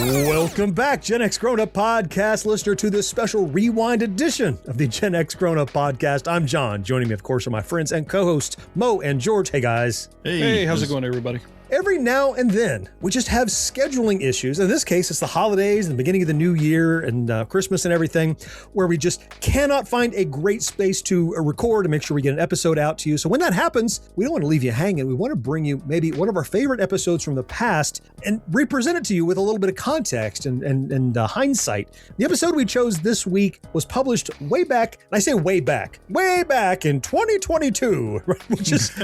Welcome back, GenXGrownUp podcast listener, to this special rewind edition of the GenXGrownUp podcast. I'm John. Joining me, of course, are my friends and co-hosts, Mo and George. Hey, guys. Hey, how's it going, everybody? Every now and then, we just have scheduling issues. In this case, it's the holidays and the beginning of the new year and Christmas and everything, where we just cannot find a great space to record and make sure we get an episode out to you. So when that happens, we don't want to leave you hanging. We want to bring you maybe one of our favorite episodes from the past and represent it to you with a little bit of context and hindsight. The episode we chose this week was published way back, and I say way back in 2022, which just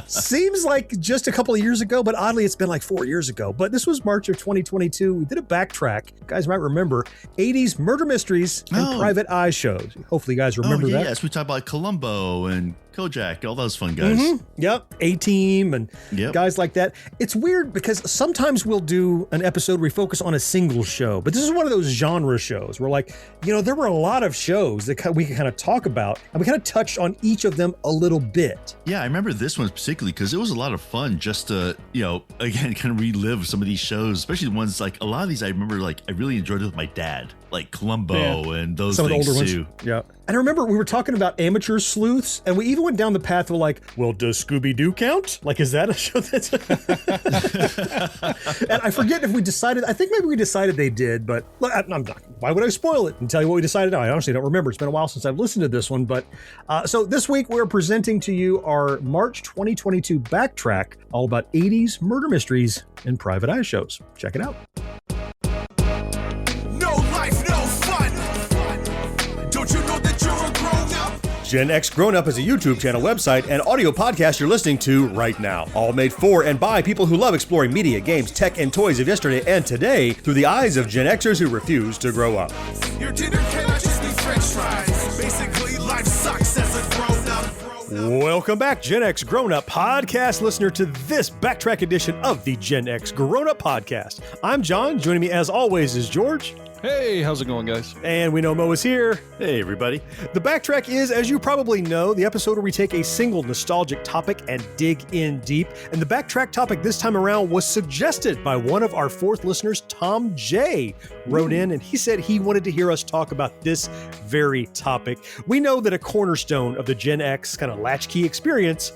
seems like just a couple of years ago, but oddly, it's been like 4 years ago. But this was March of 2022. We did a backtrack. You guys might remember 80s murder mysteries and private eye shows. Hopefully you guys remember that. Yes, we talked about Columbo and Kojak, all those fun guys. Yep. A-Team and guys like that. It's weird because sometimes we'll do an episode where we focus on a single show, but this is one of those genre shows where, like, you know, there were a lot of shows that we can kind of talk about, and we kind of touched on each of them a little bit. Yeah, I remember this one particularly because it was a lot of fun just to, you know, again, kind of relive some of these shows, especially the ones like a lot of these I remember, like, I really enjoyed it with my dad, like Columbo and those some things of the older too. Ones. Yeah. And I remember we were talking about amateur sleuths, and we even went down the path of like, well, does Scooby-Doo count? Like, is that a show that's... And I forget if we decided, I think maybe we decided they did, but look, I'm not, why would I spoil it and tell you what we decided? I honestly don't remember. It's been a while since I've listened to this one, but so this week we're presenting to you our March 2022 backtrack, all about 80s murder mysteries and private eye shows. Check it out. GenXGrownUp is a YouTube channel, website, and audio podcast you're listening to right now. All made for and by people who love exploring media, games, tech, and toys of yesterday and today through the eyes of Gen Xers who refuse to grow up. Your dinner cannot just be French fries. Basically, life sucks as a grown-up. Welcome back, GenXGrownUp podcast listener, to this backtrack edition of the GenXGrownUp podcast. I'm John. Joining me as always is George. Hey, how's it going, guys? And we know Mo is here. Hey, everybody. The backtrack is, as you probably know, the episode where we take a single nostalgic topic and dig in deep. And the backtrack topic this time around was suggested by one of our fourth listeners, Tom J. Wrote in, and he said he wanted to hear us talk about this very topic. We know that a cornerstone of the Gen X kind of latchkey experience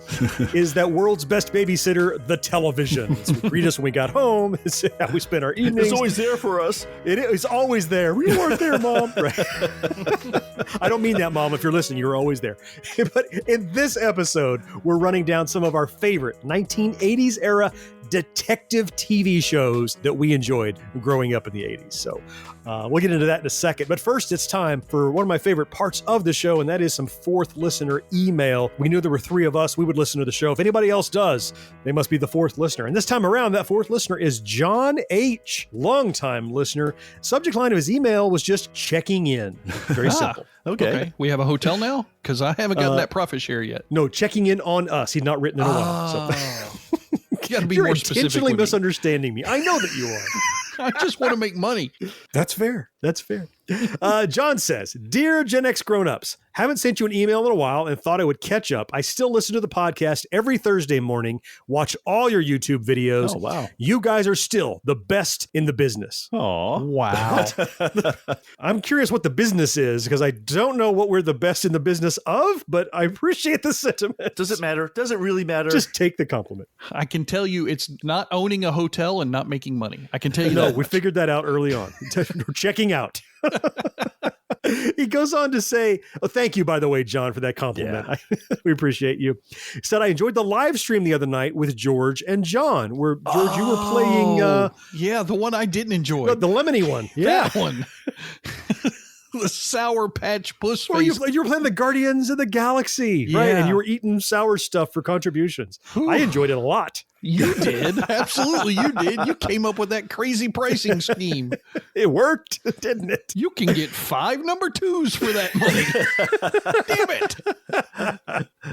is that world's best babysitter, the television. It's what greet us when we got home. It's how we spend our evenings. It's always there for us. It is always there. We weren't there, Mom. Right. I don't mean that, Mom. If you're listening, you're always there. But in this episode, we're running down some of our favorite 1980s era detective TV shows that we enjoyed growing up in the 80s. So we'll get into that in a second. But first, it's time for one of my favorite parts of the show, and that is some fourth listener email. We knew there were three of us. We would listen to the show. If anybody else does, they must be the fourth listener. And this time around, that fourth listener is John H., longtime listener. Subject line of his email was just checking in. Very simple. Okay. We have a hotel now? Because I haven't gotten that profit share yet. No, checking in on us. He's not written in a while. So. You gotta be You're more specific. You're intentionally misunderstanding me. I know that you are. I just want to make money. That's fair. That's fair. John says, Dear Gen X grown-ups, haven't sent you an email in a while and thought I would catch up. I still listen to the podcast every Thursday morning, watch all your YouTube videos. Oh, wow. You guys are still the best in the business. Oh, wow. I'm curious what the business is because I don't know what we're the best in the business of, but I appreciate the sentiment. Does it matter? Does it really matter? Just take the compliment. I can tell you it's not owning a hotel and not making money. I can tell you No, that. we figured that out early on. We're checking out. He goes on to say, oh, thank you, by the way, John, for that compliment. Yeah. We appreciate you. He said, I enjoyed the live stream the other night with George and John, where, George, you were playing... yeah, the one I didn't enjoy. The lemony one. Yeah. That one. The Sour Patch Puss Well, face. you were playing the Guardians of the Galaxy, right? Yeah. And you were eating sour stuff for contributions. I enjoyed it a lot. You did. Absolutely, you did. You came up with that crazy pricing scheme. It worked, didn't it? You can get 5 number 2s for that money. Damn it.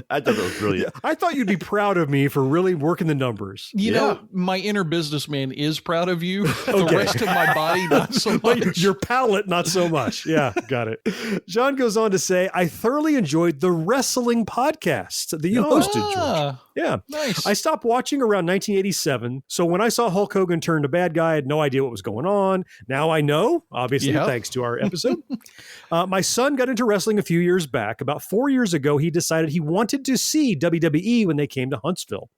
I thought that was brilliant. I thought you'd be proud of me for really working the numbers. You know, my inner businessman is proud of you. The rest of my body, not so much. But your palate, not so much. Yeah, got it. John goes on to say, I thoroughly enjoyed the wrestling podcast that you hosted, George. Yeah. Nice. I stopped watching around around 1987. So when I saw Hulk Hogan turn to bad guy, I had no idea what was going on. Now I know, obviously, thanks to our episode. My son got into wrestling a few years back. About 4 years ago, he decided he wanted to see WWE when they came to Huntsville.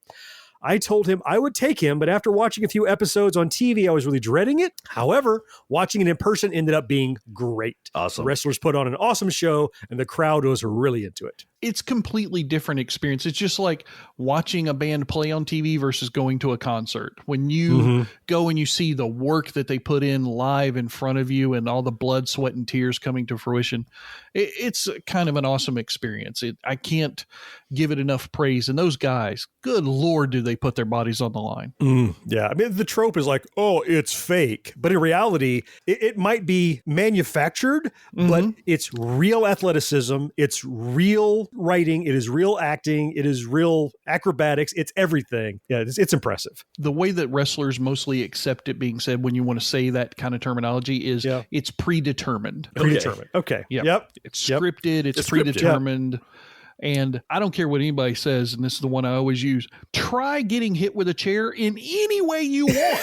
I told him I would take him, but after watching a few episodes on TV, I was really dreading it. However, watching it in person ended up being great. Awesome. The wrestlers put on an awesome show, and the crowd was really into it. It's completely different experience. It's just like watching a band play on TV versus going to a concert. When you go and you see the work that they put in live in front of you and all the blood, sweat, and tears coming to fruition, it's kind of an awesome experience. I can't give it enough praise. And those guys, good Lord, do they put their bodies on the line. Yeah. I mean, the trope is like, oh, it's fake. But in reality, it might be manufactured, but it's real athleticism. It's real writing. It is real acting. It is real acrobatics. It's everything. Yeah, it's impressive. The way that wrestlers mostly accept it being said when you want to say that kind of terminology is it's predetermined. Predetermined. Okay. Yep. It's scripted. It's predetermined. Yep. And I don't care what anybody says, and this is the one I always use, try getting hit with a chair in any way you want.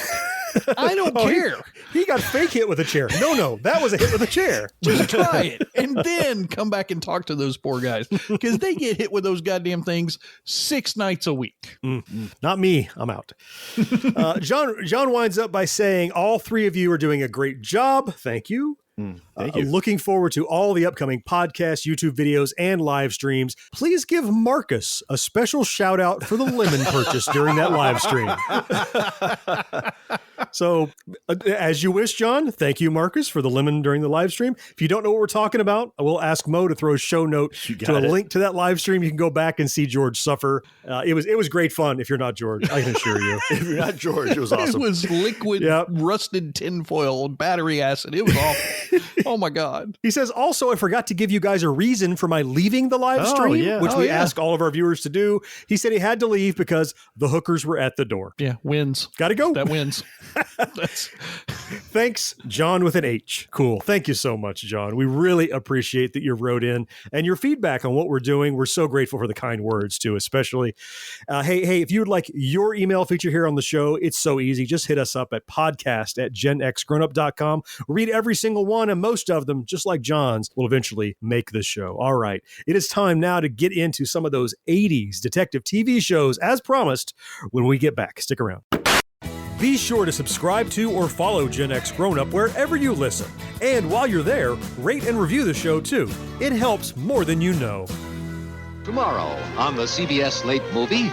I don't care. He got fake hit with a chair. No, that was a hit with a chair. Just try it. And then come back and talk to those poor guys, because they get hit with those goddamn things 6 nights a week. Not me. I'm out. John winds up by saying, all three of you are doing a great job. Thank you. Thank you. Looking forward to all the upcoming podcasts, YouTube videos, and live streams. Please give Marcus a special shout out for the lemon purchase during that live stream. So, as you wish, John. Thank you, Marcus, for the lemon during the live stream. If you don't know what we're talking about, I will ask Mo to throw a show note to a link to that live stream. You can go back and see George suffer. It was great fun. If you're not George, I can assure you. If you're not George, it was awesome. It was liquid, rusted tinfoil, battery acid. It was awful. Oh my God. He says, also, I forgot to give you guys a reason for my leaving the live stream, which we ask all of our viewers to do. He said he had to leave because the hookers were at the door. Yeah, wins. Got to go. That wins. Thanks, John with an H. Cool. Thank you so much, John. We really appreciate that you wrote in and your feedback on what we're doing. We're so grateful for the kind words too, especially. Hey, if you would like your email feature here on the show, it's so easy. Just hit us up at podcast@GenXGrownUp.com. Read every single one, and most of them, just like John's, will eventually make the show. All right. It is time now to get into some of those 80s detective TV shows, as promised, when we get back. Stick around. Be sure to subscribe to or follow Gen X Grown Up wherever you listen. And while you're there, rate and review the show too. It helps more than you know. Tomorrow on the CBS Late Movie.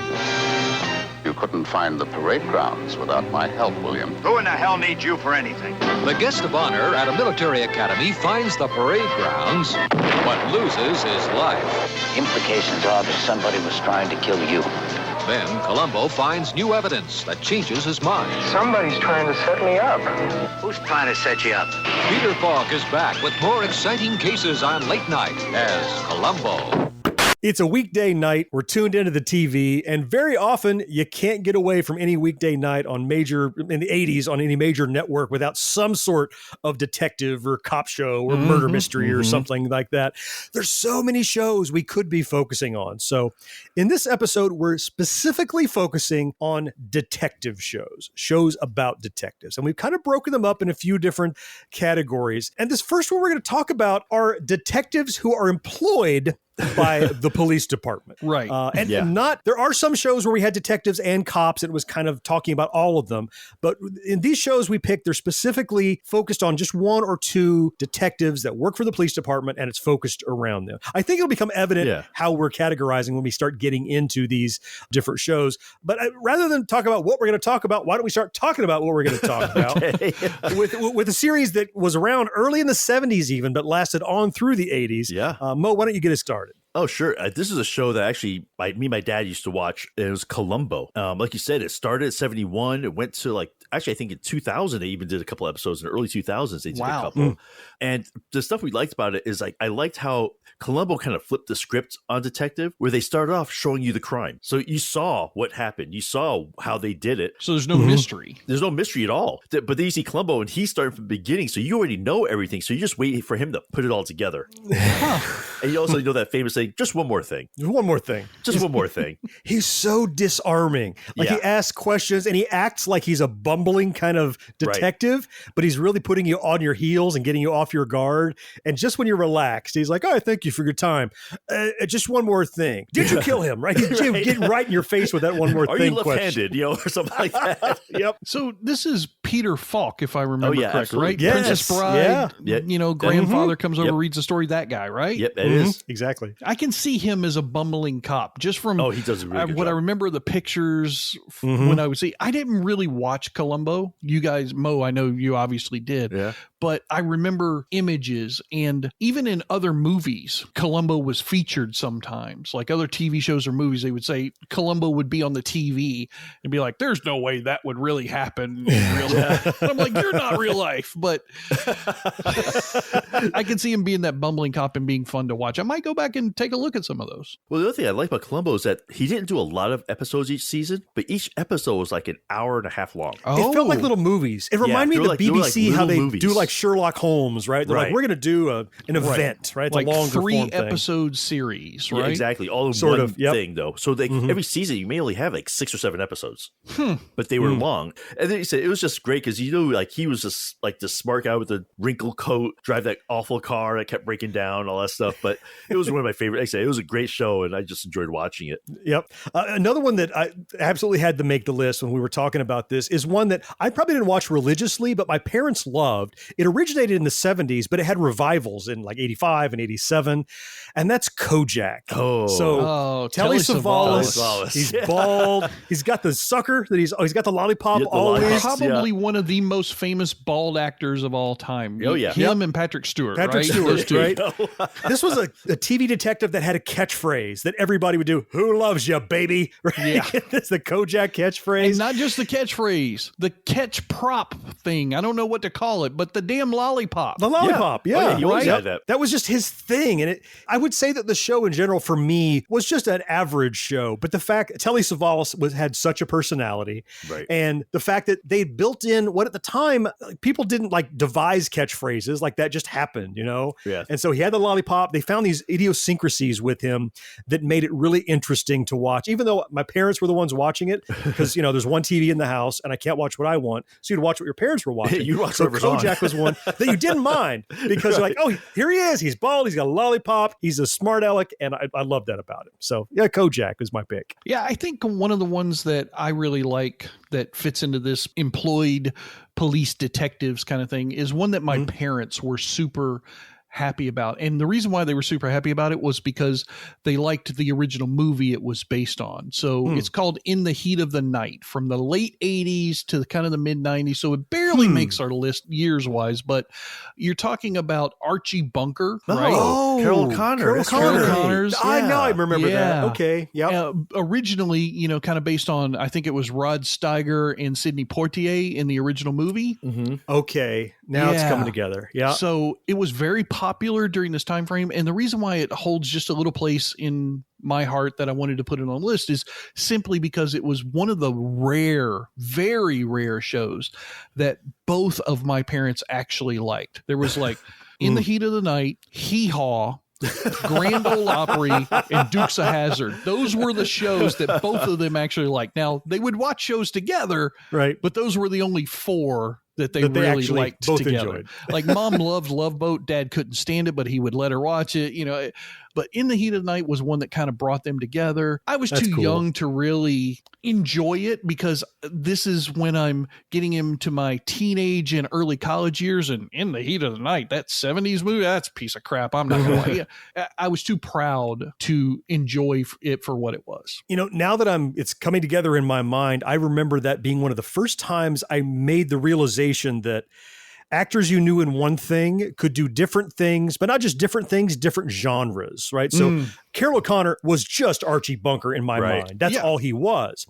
You couldn't find the parade grounds without my help, William. Who in the hell needs you for anything? The guest of honor at a military academy finds the parade grounds, but loses his life. Implications are that somebody was trying to kill you. Then Columbo finds new evidence that changes his mind. Somebody's trying to set me up. Who's trying to set you up? Peter Falk is back with more exciting cases on Late Night as Columbo. It's a weekday night. We're tuned into the TV, and very often you can't get away from any weekday night in the 80s on any major network without some sort of detective or cop show or murder mystery or something like that. There's so many shows we could be focusing on. So in this episode, we're specifically focusing on detective shows about detectives. And we've kind of broken them up in a few different categories. And this first one we're going to talk about are detectives who are employed by the police department. Right. There are some shows where we had detectives and cops, and it was kind of talking about all of them. But in these shows we picked, they're specifically focused on just one or two detectives that work for the police department, and it's focused around them. I think it'll become evident how we're categorizing when we start getting into these different shows. But rather than talk about what we're going to talk about, why don't we start talking about what we're going to talk about with a series that was around early in the 70s even, but lasted on through the 80s. Yeah. Mo, why don't you get us started? Oh, sure. This is a show that actually me and my dad used to watch. It was Columbo. Like you said, it started at 71. It went to actually, I think in 2000, they even did a couple episodes. In the early 2000s, they did a couple. And the stuff we liked about it is like, I liked how Columbo kind of flipped the script on Detective, where they started off showing you the crime. So you saw what happened. You saw how they did it. So there's no mystery. There's no mystery at all. But then you see Columbo, and he started from the beginning. So you already know everything. So you just wait for him to put it all together. And you also know that famous saying, just one more thing. Just one more thing. Just one more thing. He's so disarming. Like he asks questions and he acts like he's a bumbling kind of detective, but he's really putting you on your heels and getting you off your guard. And just when you're relaxed, he's like, "Oh, thank you for your time. Just one more thing. Did you kill him?" Right? He's getting right in your face with that one more thing. Are you left-handed? You know, or something like that. Yep. So this is Peter Falk, if I remember correctly, absolutely. right? Yes. Princess Bride. Yeah. You know, grandfather comes over, reads the story. That guy, right? Yep, that is. Exactly. I can see him as a bumbling cop just from he does a really good what job. I remember the pictures when I would see. I didn't really watch Columbo. You guys, Mo, I know you obviously did. Yeah. But I remember images, and even in other movies, Columbo was featured sometimes. Like other TV shows or movies, they would say Columbo would be on the TV and be like, "There's no way that would really happen in real life." I'm like, "You're not real life," but I can see him being that bumbling cop and being fun to watch. I might go back and take a look at some of those. Well, the other thing I like about Columbo is that he didn't do a lot of episodes each season, but each episode was like an hour and a half long. It felt like little movies. It reminded me of the BBC, how they do like Sherlock Holmes, right? They're like, we're going to do an event, right? It's like a longer 3-episode series, right? Yeah, exactly. All in Sort one of, yep. thing, though. So they, every season, you may only have like 6 or 7 episodes, but they were long. And then he said it was just great because, you know, like he was just like the smart guy with the wrinkled coat, drive that awful car that kept breaking down, all that stuff. But it was one of my favorite. Like I said, it was a great show, and I just enjoyed watching it. Yep. Another one that I absolutely had to make the list when we were talking about this is one that I probably didn't watch religiously, but my parents loved. It originated in the 70s, but it had revivals in like 85 and 87, and that's Kojak. Telly Savalas. He's bald. He's got the sucker that he's got the lollipop always. Probably one of the most famous bald actors of all time. Oh, yeah. Him and Patrick Stewart, Patrick right? Stewart, right? This was a TV detective that had a catchphrase that everybody would do. "Who loves you, baby?" Right? Yeah. It's the Kojak catchphrase. And not just the catchphrase, the catch prop thing. I don't know what to call it, but the damn lollipop. The lollipop, yeah. You always had that. That was just his thing. And I would say that the show in general, for me, was just an average show. But the fact Telly Savalas had such a personality. Right. And the fact that they built in what at the time, people didn't like devise catchphrases. Like that just happened, you know? Yeah. And so he had the lollipop. They found these idiosyncrasies with him that made it really interesting to watch, even though my parents were the ones watching it, because, you know, there's one TV in the house and I can't watch what I want. So you'd watch what your parents were watching. You watch so whatever's on. Kojak was one that you didn't mind because you're like, "Oh, here he is. He's bald. He's got a lollipop. He's a smart aleck." And I love that about him. So yeah, Kojak is my pick. Yeah, I think one of the ones that I really like that fits into this employed police detectives kind of thing is one that my parents were super happy about. And the reason why they were super happy about it was because they liked the original movie it was based on. So it's called In the Heat of the Night, from the late 80s to kind of the mid 90s. So it barely makes our list years wise, but you're talking about Archie Bunker, right? Oh, Carol Connors. Carol Connors. I know. I remember Yeah. that. Okay. Yeah. Originally, you know, kind of based on, I think it was Rod Steiger and Sidney Poitier in the original movie. Okay. Now it's coming together. Yeah. So it was very popular during this time frame, and the reason why it holds just a little place in my heart that I wanted to put it on the list is simply because it was one of the rare, very rare shows that both of my parents actually liked. There was like In the Heat of the Night, Hee Haw, Grand Ole Opry, and Dukes of Hazzard. Those were the shows that both of them actually liked. Now, they would watch shows together, right? But those were the only 4 that they really liked both together. Enjoyed. Like Mom loved Love Boat, Dad couldn't stand it, but he would let her watch it, you know. But In the Heat of the Night was one that kind of brought them together. I was too young to really enjoy it because this is when I'm getting into my teenage and early college years, and In the Heat of the Night, that 70s movie, that's a piece of crap. I'm not going to lie. I was too proud to enjoy it for what it was. You know, now that it's coming together in my mind, I remember that being one of the first times I made the realization that actors you knew in one thing could do different things, but not just different things, different genres, right? So Carol O'Connor was just Archie Bunker in my mind. That's all he was.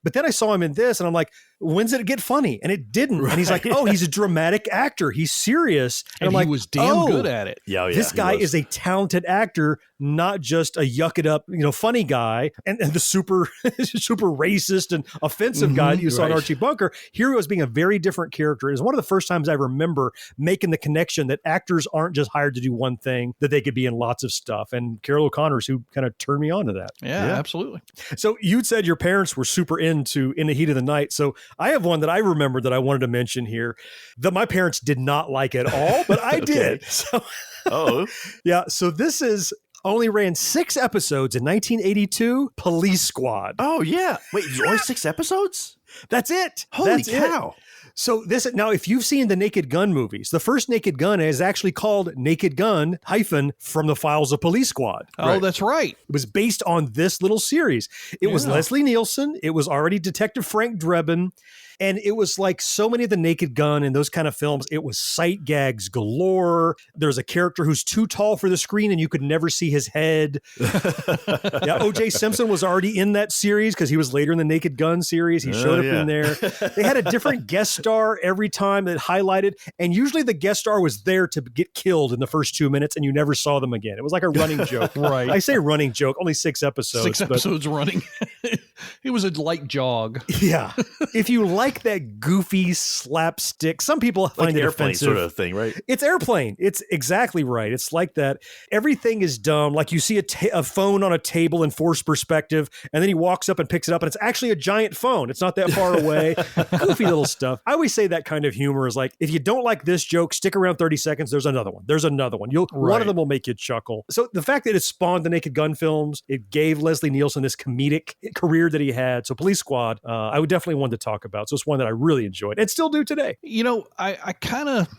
But then I saw him in this and I'm like, when's it get funny? And it didn't. Right. And he's like, oh, he's a dramatic actor. He's serious. And I'm like, he was damn good at it. Yeah, this guy is a talented actor, not just a yuck it up, funny guy and the super racist and offensive guy that you saw in Archie Bunker. Here he was being a very different character. It was one of the first times I remember making the connection that actors aren't just hired to do one thing, that they could be in lots of stuff. And Carol O'Connor's who kind of turned me on to that. Yeah, absolutely. So you'd said your parents were super into In the Heat of the Night. So I have one that I remember that I wanted to mention here that my parents did not like at all, but I did. So, yeah. So this only ran 6 episodes in 1982, Police Squad. Oh, yeah. Wait, there's only 6 episodes? That's it. Holy cow. So now, if you've seen the Naked Gun movies, the first Naked Gun is actually called Naked Gun - From the Files of Police Squad. Oh, that's right. It was based on this little series. It was Leslie Nielsen. It was already Detective Frank Drebin. And it was like so many of the Naked Gun and those kind of films, it was sight gags galore. There's a character who's too tall for the screen and you could never see his head. O.J. Simpson was already in that series because he was later in the Naked Gun series. He showed up in there. They had a different guest star every time that highlighted. And usually the guest star was there to get killed in the first 2 minutes and you never saw them again. It was like a running joke. Right. I say running joke, only 6 episodes. 6 episodes running. It was a light jog. Yeah. If you like that goofy slapstick, some people find it offensive. Sort of thing, right? It's Airplane. It's exactly right. It's like that. Everything is dumb. Like you see a phone on a table in forced perspective, and then he walks up and picks it up, and it's actually a giant phone. It's not that far away. Goofy little stuff. I always say that kind of humor is like, if you don't like this joke, stick around 30 seconds. There's another one. One of them will make you chuckle. So the fact that it spawned the Naked Gun films, it gave Leslie Nielsen this comedic career that he had. So Police Squad, I would definitely want to talk about. So it's one that I really enjoyed and still do today. I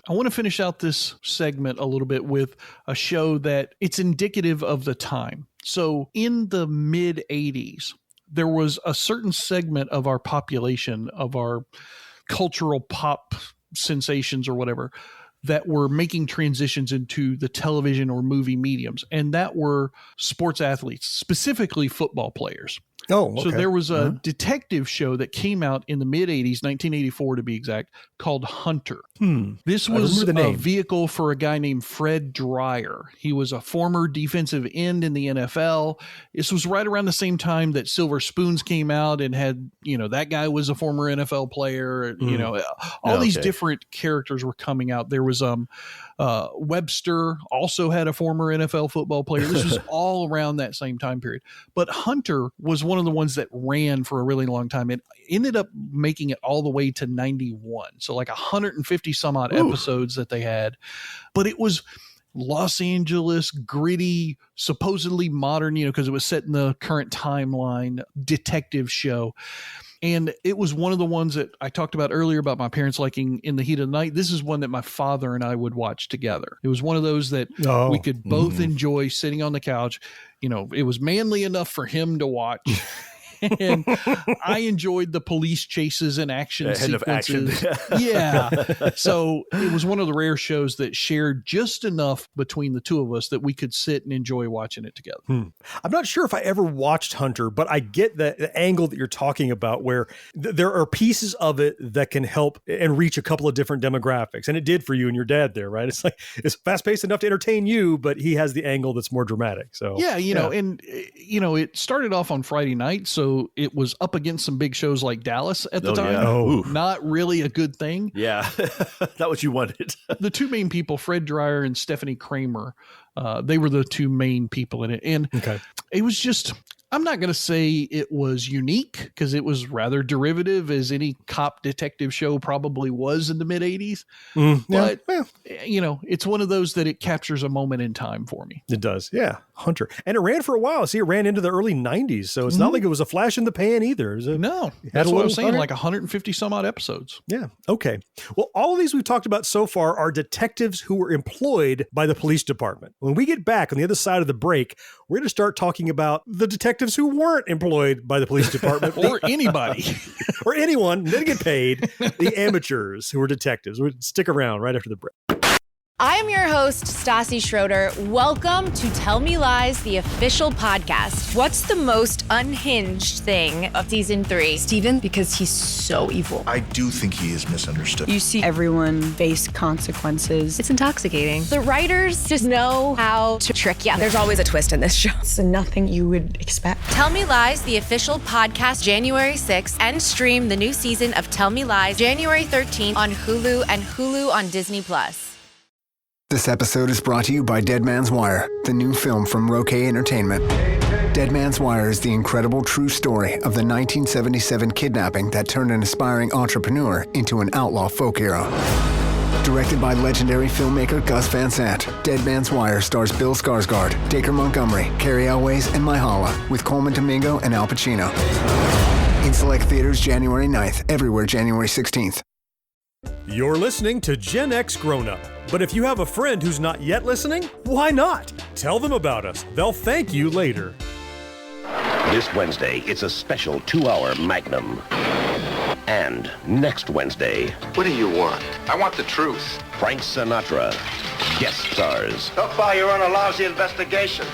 want to finish out this segment a little bit with a show that it's indicative of the time. So in the mid 80s, there was a certain segment of our population, of our cultural pop sensations or whatever, that were making transitions into the television or movie mediums. And that were sports athletes, specifically football players. Oh, okay. So there was a detective show that came out in the mid 80s, 1984 to be exact, called Hunter. This was a vehicle for a guy named Fred Dreyer. He was a former defensive end in the NFL. This was right around the same time that Silver Spoons came out and had, that guy was a former NFL player. All these different characters were coming out. There was Webster also had a former NFL football player. This was all around that same time period. But Hunter was one of the ones that ran for a really long time. It ended up making it all the way to 91. So like 150 some odd episodes that they had. But it was Los Angeles, gritty, supposedly modern, because it was set in the current timeline, detective show. And it was one of the ones that I talked about earlier about my parents liking In the Heat of the Night. This is one that my father and I would watch together. It was one of those that we could both enjoy sitting on the couch. It was manly enough for him to watch. And I enjoyed the police chases and action sequences. Yeah. So it was one of the rare shows that shared just enough between the two of us that we could sit and enjoy watching it together. I'm not sure if I ever watched Hunter, but I get the angle that you're talking about where there are pieces of it that can help and reach a couple of different demographics. And it did for you and your dad there, right? It's like, it's fast paced enough to entertain you, but he has the angle that's more dramatic. So and it started off on Friday night. So it was up against some big shows like Dallas at the time. Yeah. Not really a good thing. Yeah. Not what you wanted. The two main people, Fred Dreyer and Stephanie Kramer, they were the two main people in it. And it was just, I'm not going to say it was unique because it was rather derivative, as any cop detective show probably was in the mid 80s. But, it's one of those that it captures a moment in time for me. It does. Yeah. Hunter. And it ran for a while. See, it ran into the early 90s. So it's not like it was a flash in the pan either. No, that's what I was saying, like 150 some odd episodes. Yeah. Okay. Well, all of these we've talked about so far are detectives who were employed by the police department. When we get back on the other side of the break, we're going to start talking about the detectives who weren't employed by the police department. Or anybody. Or anyone. Didn't get paid. The amateurs who were detectives. We'll stick around right after the break. I am your host, Stassi Schroeder. Welcome to Tell Me Lies, the official podcast. What's the most unhinged thing of season 3? Steven, because he's so evil. I do think he is misunderstood. You see everyone face consequences. It's intoxicating. The writers just know how to trick you. There's always a twist in this show. It's nothing you would expect. Tell Me Lies, the official podcast, January 6th, and stream the new season of Tell Me Lies, January 13th on Hulu and Hulu on Disney+. This episode is brought to you by Dead Man's Wire, the new film from Roquet Entertainment. Dead Man's Wire is the incredible true story of the 1977 kidnapping that turned an aspiring entrepreneur into an outlaw folk hero. Directed by legendary filmmaker Gus Van Sant, Dead Man's Wire stars Bill Skarsgård, Dacre Montgomery, Carrie Elways, and Myha'la, with Coleman Domingo and Al Pacino. In select theaters January 9th, everywhere January 16th. You're listening to GenXGrownUp. But if you have a friend who's not yet listening, why not? Tell them about us. They'll thank you later. This Wednesday, it's a special 2-hour Magnum. And next Wednesday... What do you want? I want the truth. Frank Sinatra, guest stars. So far, you're on a lousy investigation.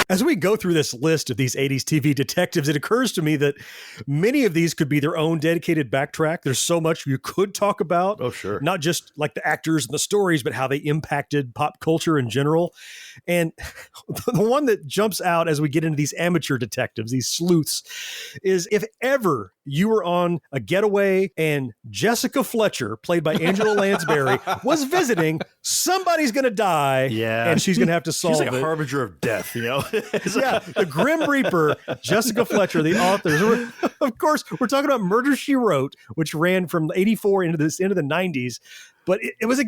As we go through this list of these 80s TV detectives, it occurs to me that many of these could be their own dedicated backtrack. There's so much you could talk about. Oh, sure. Not just like the actors and the stories, but how they impacted pop culture in general. And the one that jumps out as we get into these amateur detectives, these sleuths, is if ever you were on a getaway and Jessica Fletcher, played by Angela Lansbury, was visiting, somebody's going to die. Yeah. And she's going to have to solve it. She's like a harbinger of death, you know? Yeah, the Grim Reaper, Jessica Fletcher, the author. So of course, we're talking about Murder, She Wrote, which ran from 84 into the 90s. But she was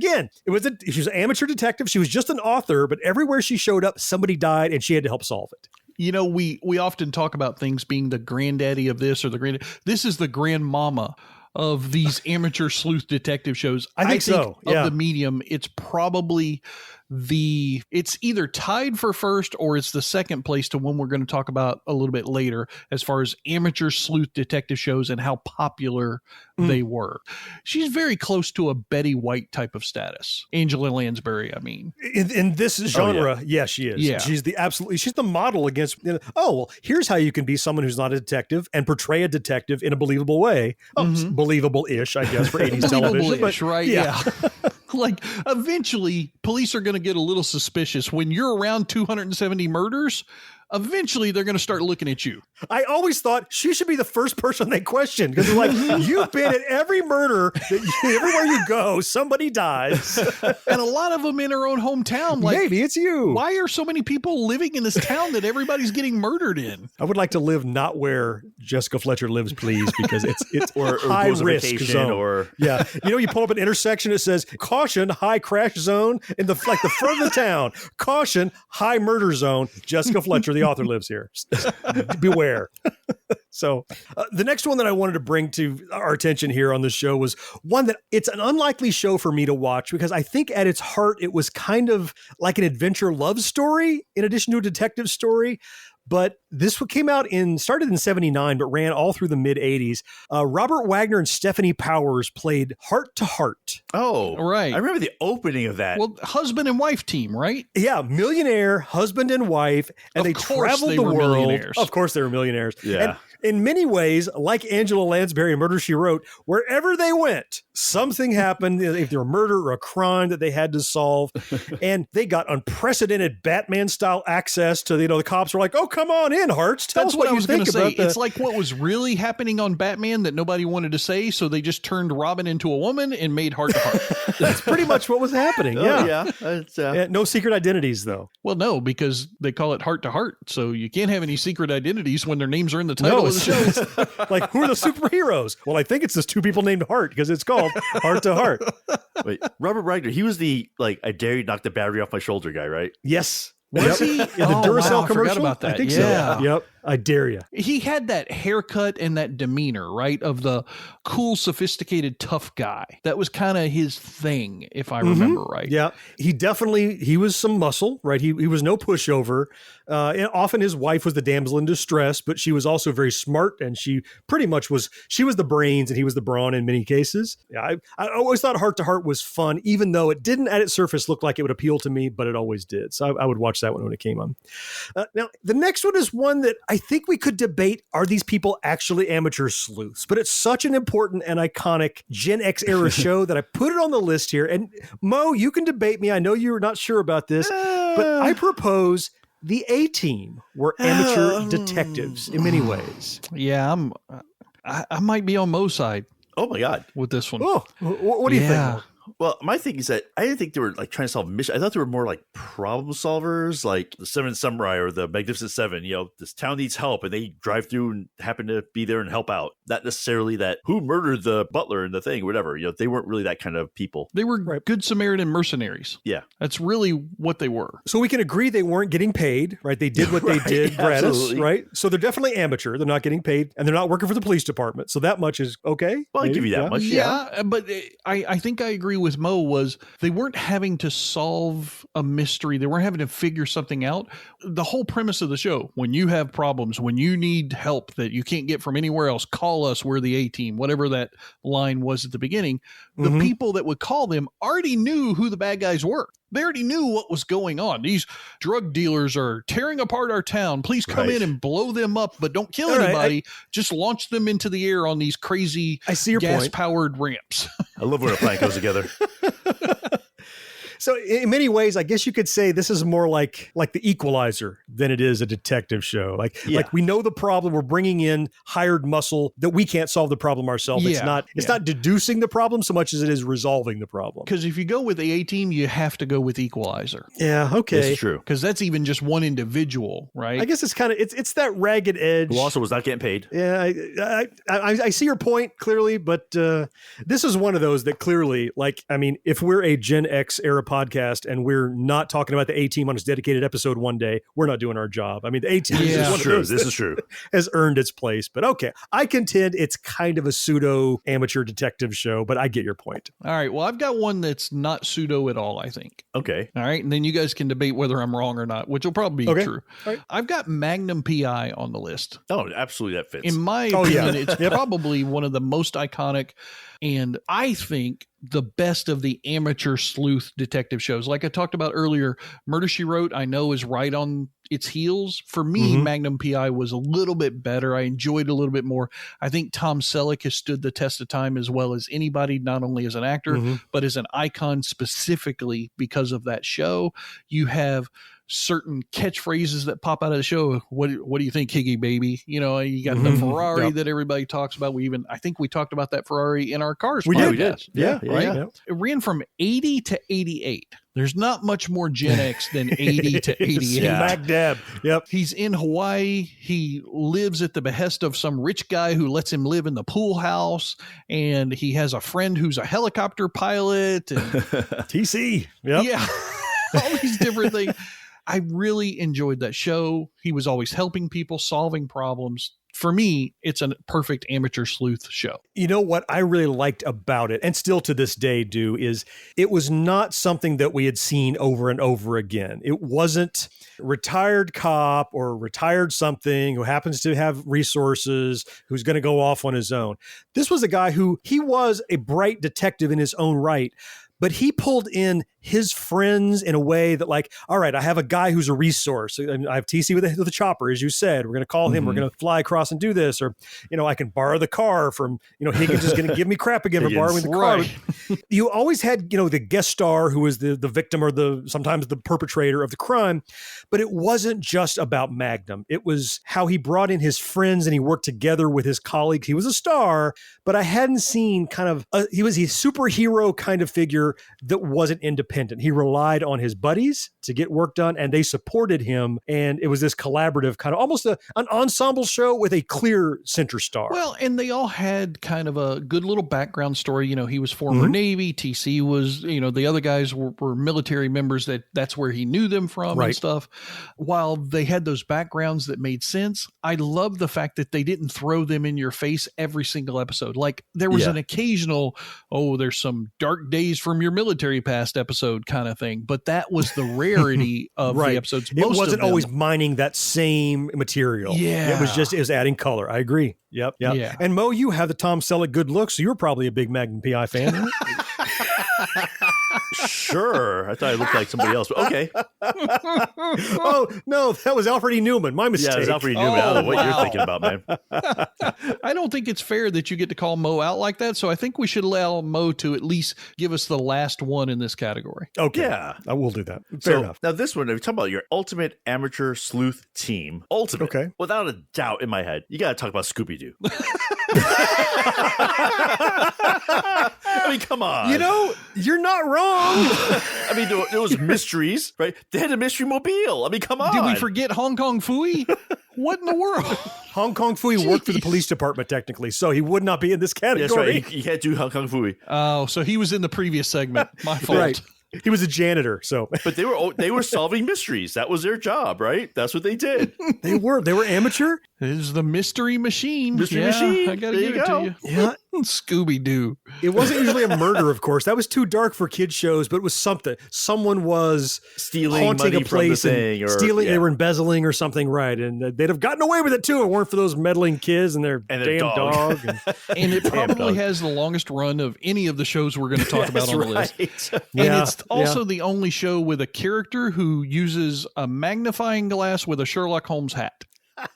an amateur detective. She was just an author, but everywhere she showed up, somebody died and she had to help solve it. You know, we often talk about things being the granddaddy of this or the granddaddy. This is the grandmama of these amateur sleuth detective shows. I think so. Yeah. Of the medium, it's probably it's either tied for first or it's the second place to one we're going to talk about a little bit later as far as amateur sleuth detective shows and how popular they were. She's very close to a Betty White type of status. Angela Lansbury, I mean. In this genre, yeah, she is. Yeah. She's the model against, here's how you can be someone who's not a detective and portray a detective in a believable way. Believable-ish, I guess, for 80s television. Believable-ish, right? Yeah. Like, eventually, police are going to get a little suspicious. When you're around 270 murders, eventually they're going to start looking at you. I always thought she should be the first person they question because they're like, you've been at every murder, everywhere you go, somebody dies. And a lot of them in her own hometown. Like, maybe it's you. Why are so many people living in this town that everybody's getting murdered in? I would like to live not where Jessica Fletcher lives, please, because it's or high risk zone. Or yeah, you pull up an intersection, it says caution, high crash zone in the front of the town. Caution, high murder zone. Jessica Fletcher, the author, lives here. Beware. So the next one that I wanted to bring to our attention here on this show was one that it's an unlikely show for me to watch because I think at its heart, it was kind of like an adventure love story in addition to a detective story. But this started in 79, but ran all through the mid 80s. Robert Wagner and Stephanie Powers played Heart to Heart. Oh, right. I remember the opening of that. Well, husband and wife team, right? Yeah. Millionaire husband and wife. And they traveled the world. Millionaires. Of course they were millionaires. Yeah. And in many ways, like Angela Lansbury in Murder, She Wrote, wherever they went, something happened, either a murder or a crime that they had to solve. And they got unprecedented Batman-style access to, the cops were like, oh, come on in, Hearts. Tell us what you think about that. It's like what was really happening on Batman that nobody wanted to say, so they just turned Robin into a woman and made Heart to Heart. That's pretty much what was happening. Yeah. Yeah. No secret identities, though. Well, no, because they call it Heart to Heart, so you can't have any secret identities when their names are in the title of the show. Like, who are the superheroes? Well, I think it's just two people named Heart because it's called Heart to Heart. Wait, Robert Wagner, he was the, I dare you knock the battery off my shoulder guy, right? Yes. Was he? In the Duracell commercial? I forgot about that. I think so. Yep. I dare you. He had that haircut and that demeanor, right? Of the cool, sophisticated, tough guy. That was kind of his thing, if I remember right. Yeah, he was some muscle, right? He was no pushover. And often his wife was the damsel in distress, but she was also very smart, and she pretty much was the brains and he was the brawn in many cases. Yeah, I always thought Heart to Heart was fun, even though it didn't at its surface look like it would appeal to me, but it always did. So I would watch that one when it came on. Now, the next one is one that I think we could debate, are these people actually amateur sleuths? But it's such an important and iconic Gen X era show that I put it on the list here. And Mo, you can debate me. I know you're not sure about this, but I propose the A-Team were amateur detectives in many ways. Yeah, I might be on Mo's side. Oh my God. With this one. Oh, what do you think, Mo? Well, my thing is that I didn't think they were like trying to solve missions. I thought they were more like problem solvers, like the Seven Samurai or the Magnificent Seven. You know, this town needs help and they drive through and happen to be there and help out. Not necessarily that who murdered the butler and the thing, whatever. You know, they weren't really that kind of people. They were Good Samaritan mercenaries. Yeah. That's really what they were. So we can agree they weren't getting paid, right? They did what they did gratis, absolutely. Right? So they're definitely amateur. They're not getting paid and they're not working for the police department. So that much is okay. Well, I give you that much. Yeah, but I think I agree with Mo was they weren't having to solve a mystery. They weren't having to figure something out. The whole premise of the show, when you have problems, when you need help that you can't get from anywhere else, call us. We're the A-Team, whatever that line was at the beginning. The people that would call them already knew who the bad guys were. They already knew what was going on. These drug dealers are tearing apart our town. Please come in and blow them up, but don't kill anybody. Just launch them into the air on these crazy gas-powered ramps. I love when a plan goes together. So in many ways, I guess you could say this is more like the Equalizer than it is a detective show. Like we know the problem. We're bringing in hired muscle that we can't solve the problem ourselves. It's not deducing the problem so much as it is resolving the problem. Because if you go with the A-Team, you have to go with Equalizer. Yeah, okay. This is true. Because that's even just one individual, right? I guess it's kind of, it's that ragged edge. Who also was not getting paid. Yeah, I see your point clearly, but this is one of those that clearly, if we're a Gen X era podcast and we're not talking about the A-Team on its dedicated episode one day, we're not doing our job. I mean, the A-Team this is true. Has earned its place. But okay, I contend it's kind of a pseudo amateur detective show, but I get your point. All right. Well, I've got one that's not pseudo at all, I think. Okay. All right. And then you guys can debate whether I'm wrong or not, which will probably be true. Right. I've got Magnum PI on the list. Oh, absolutely. That fits. In my opinion, it's probably one of the most iconic and I think the best of the amateur sleuth detective shows. Like I talked about earlier, Murder, She Wrote, I know is right on its heels. For me, Magnum PI was a little bit better. I enjoyed it a little bit more. I think Tom Selleck has stood the test of time as well as anybody, not only as an actor, but as an icon specifically because of that show. You have certain catchphrases that pop out of the show. What do you think, Higgy baby? You know, you got the Ferrari that everybody talks about. I think we talked about that Ferrari in our Cars. We did. Yeah. Right. It ran from 80 to 88. There's not much more Gen X than 80 to 88. Mac Dab. Yep. He's in Hawaii. He lives at the behest of some rich guy who lets him live in the pool house. And he has a friend who's a helicopter pilot. And TC. Yep. Yeah. All these different things. I really enjoyed that show. He was always helping people, solving problems. For me, it's a perfect amateur sleuth show. You know what I really liked about it, and still to this day do, is it was not something that we had seen over and over again. It wasn't retired cop or retired something who happens to have resources, who's going to go off on his own. This was a guy he was a bright detective in his own right, but he pulled in his friends in a way that, like, all right, I have a guy who's a resource. I have TC with the chopper, as you said. We're going to call him. We're going to fly across and do this. Or, I can borrow the car from, Higgins is going to give me crap again for borrowing the car. Right. You always had, the guest star who was the victim or sometimes the perpetrator of the crime. But it wasn't just about Magnum. It was how he brought in his friends and he worked together with his colleagues. He was a star, but I hadn't seen he was a superhero kind of figure character that wasn't independent. He relied on his buddies to get work done, and they supported him. And it was this collaborative kind of almost an ensemble show with a clear center star. Well, and they all had kind of a good little background story. You know, he was former Navy. TC was, you know, the other guys were military members that's where he knew them from and stuff. While they had those backgrounds that made sense, I love the fact that they didn't throw them in your face every single episode. Like there was an occasional, there's some dark days from your military past episode kind of thing. But that was the rarity of the episodes. Most it wasn't of them, always mining that same material. Yeah. It was adding color. I agree. Yep. Yeah. And Mo, you have the Tom Selleck good looks, so you're probably a big Magnum PI fan. Right? Sure. I thought I looked like somebody else, but okay. Oh, no, that was Alfred E. Newman. My mistake. Yeah, it was Alfred E. Newman. I don't know what you're thinking about, man. I don't think it's fair that you get to call Mo out like that, so I think we should allow Mo to at least give us the last one in this category. Okay. Yeah. I will do that. Fair enough. Now this one, if you're talking about your ultimate amateur sleuth team, without a doubt in my head, you got to talk about Scooby-Doo. I mean, come on. You know, you're not wrong. I mean, there was mysteries, right? They had a mystery mobile. I mean, come on. Did we forget Hong Kong Phooey? What in the world? Hong Kong Phooey worked for the police department, technically, so he would not be in this category. That's right. You can't do Hong Kong Phooey. Oh, so he was in the previous segment. My fault. Right. He was a janitor, so. But they were solving mysteries. That was their job, right? That's what they did. They were amateur. It is the mystery machine. Machine. I gotta give it to you. Yeah. Scooby-Doo. It wasn't usually a murder, of course. That was too dark for kids shows, but it was something. Someone was stealing haunting money a place from the thing, or stealing. They were embezzling or something, right? And they'd have gotten away with it too. If it weren't for those meddling kids and their damn dog. And it probably has the longest run of any of the shows we're going to talk about on the list. And it's also the only show with a character who uses a magnifying glass with a Sherlock Holmes hat.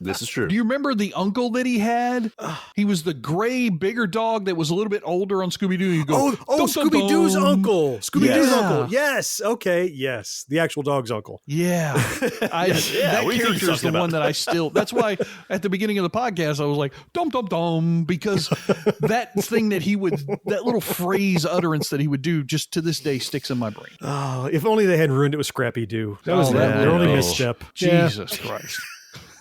This is true. Do you remember the uncle that he had? He was the gray, bigger dog that was a little bit older on Scooby-Doo. You go, Scooby-Doo's uncle. Scooby-Doo's uncle. Yes. Okay. Yes. The actual dog's uncle. Yeah. That character is the one that I still, that's why at the beginning of the podcast, I was like, dum, dum, dum, because that thing that that little phrase utterance that he would do just to this day sticks in my brain. Oh, if only they hadn't ruined it with Scrappy-Doo. That was their only misstep. Jesus Christ.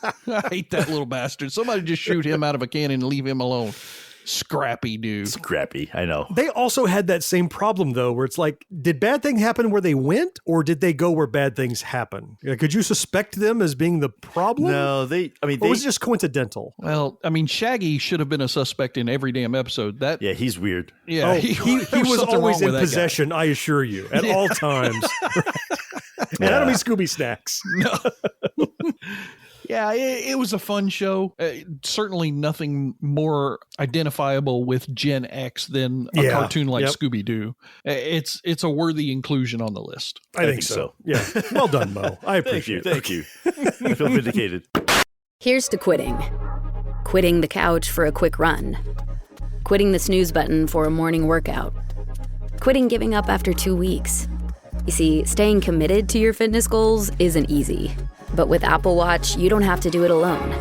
I hate that little bastard. Somebody just shoot him out of a cannon and leave him alone. Scrappy-Doo. Scrappy, I know. They also had that same problem, though, where it's like, did bad thing happen where they went, or did they go where bad things happen? Could you suspect them as being the problem? No, or was it just coincidental? Well, I mean, Shaggy should have been a suspect in every damn episode. Yeah, he's weird. Yeah, he was always in possession, I assure you, at all times. And I don't mean Scooby Snacks. No. Yeah, it was a fun show. Certainly nothing more identifiable with Gen X than a cartoon like Scooby-Doo. It's a worthy inclusion on the list. I think so. Yeah. Well done, Mo. I appreciate it. Thank you. I feel vindicated. Here's to quitting. Quitting the couch for a quick run. Quitting the snooze button for a morning workout. Quitting giving up after 2 weeks. You see, staying committed to your fitness goals isn't easy. But with Apple Watch, you don't have to do it alone.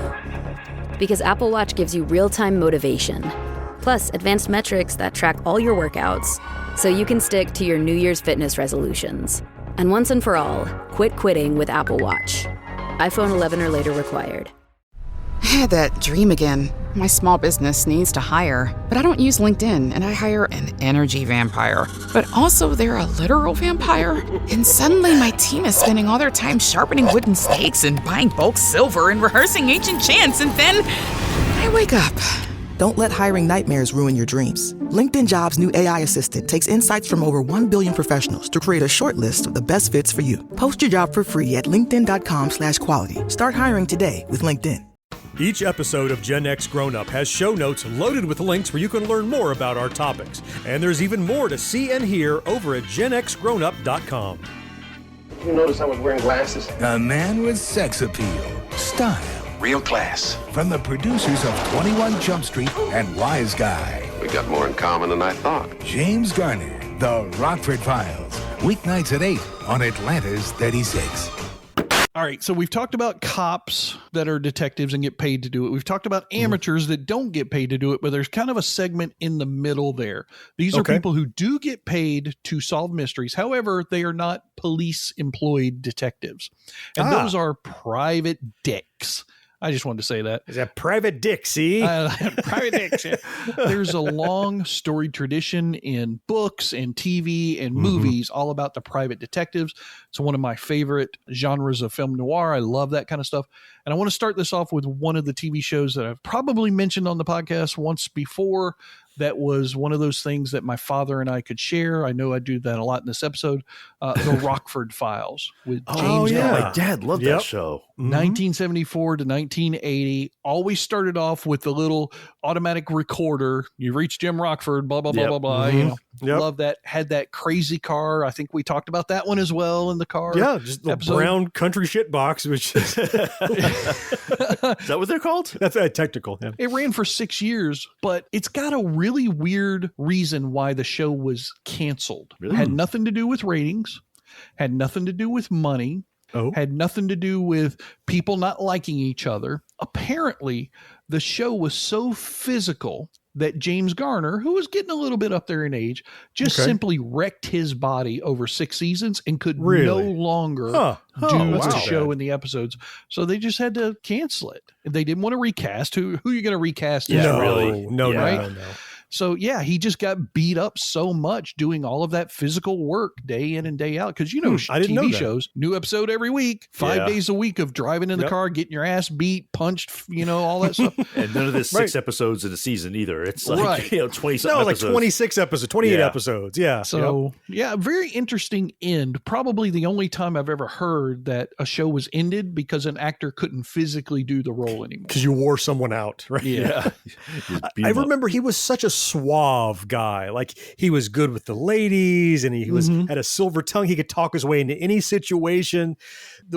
Because Apple Watch gives you real-time motivation, plus advanced metrics that track all your workouts, so you can stick to your New Year's fitness resolutions. And once and for all, quit quitting with Apple Watch. iPhone 11 or later required. I had that dream again. My small business needs to hire, but I don't use LinkedIn, and I hire an energy vampire. But also they're a literal vampire. And suddenly my team is spending all their time sharpening wooden stakes and buying bulk silver and rehearsing ancient chants, and then I wake up. Don't let hiring nightmares ruin your dreams. LinkedIn Jobs' new AI assistant takes insights from over 1 billion professionals to create a short list of the best fits for you. Post your job for free at linkedin.com/quality. Start hiring today with LinkedIn. Each episode of Gen X Grown Up has show notes loaded with links where you can learn more about our topics. And there's even more to see and hear over at GenXGrownUp.com. You notice I was wearing glasses? A man with sex appeal, style, real class. From the producers of 21 Jump Street and Wise Guy. We got more in common than I thought. James Garner, The Rockford Files. Weeknights at 8 on Atlanta's 36. All right, so we've talked about cops that are detectives and get paid to do it. We've talked about amateurs that don't get paid to do it, but there's kind of a segment in the middle there. These are people who do get paid to solve mysteries. However, they are not police-employed detectives. And those are private dicks. I just wanted to say that. Is that Private Dick, see? Private dicks, yeah. There's a long storied tradition in books and TV and movies all about the private detectives. It's one of my favorite genres of film noir. I love that kind of stuff. And I want to start this off with one of the TV shows that I've probably mentioned on the podcast once before. That was one of those things that my father and I could share. I know I do that a lot in this episode. The Rockford Files with James. My dad loved that show. 1974 to 1980. Always started off with the little automatic recorder. You reach Jim Rockford, blah, blah, blah, blah, blah. You know, love that. Had that crazy car. I think we talked about that one as well in the car. Yeah, just the brown country shit box, which is... Is that what they're called? That's technical. Yeah. It ran for 6 years, but it's got a really weird reason why the show was canceled. Really? Had nothing to do with ratings, had nothing to do with money, had nothing to do with people not liking each other. Apparently, the show was so physical that James Garner, who was getting a little bit up there in age, just simply wrecked his body over 6 seasons and could no longer do the show in the episodes. So they just had to cancel it. They didn't want to recast. Who are you going to recast? No. So, yeah, he just got beat up so much doing all of that physical work day in and day out. Because, you know, TV shows, new episode every week, 5 days a week of driving in the car, getting your ass beat, punched, you know, all that stuff. And none of this 6 episodes in a season either. It's like, 20 something episodes. Like 26 episodes, 28 episodes. Yeah. So, very interesting end. Probably the only time I've ever heard that a show was ended because an actor couldn't physically do the role anymore. Because you wore someone out, right? Yeah. I remember he was such a suave guy. Like, he was good with the ladies, and he was had a silver tongue. He could talk his way into any situation.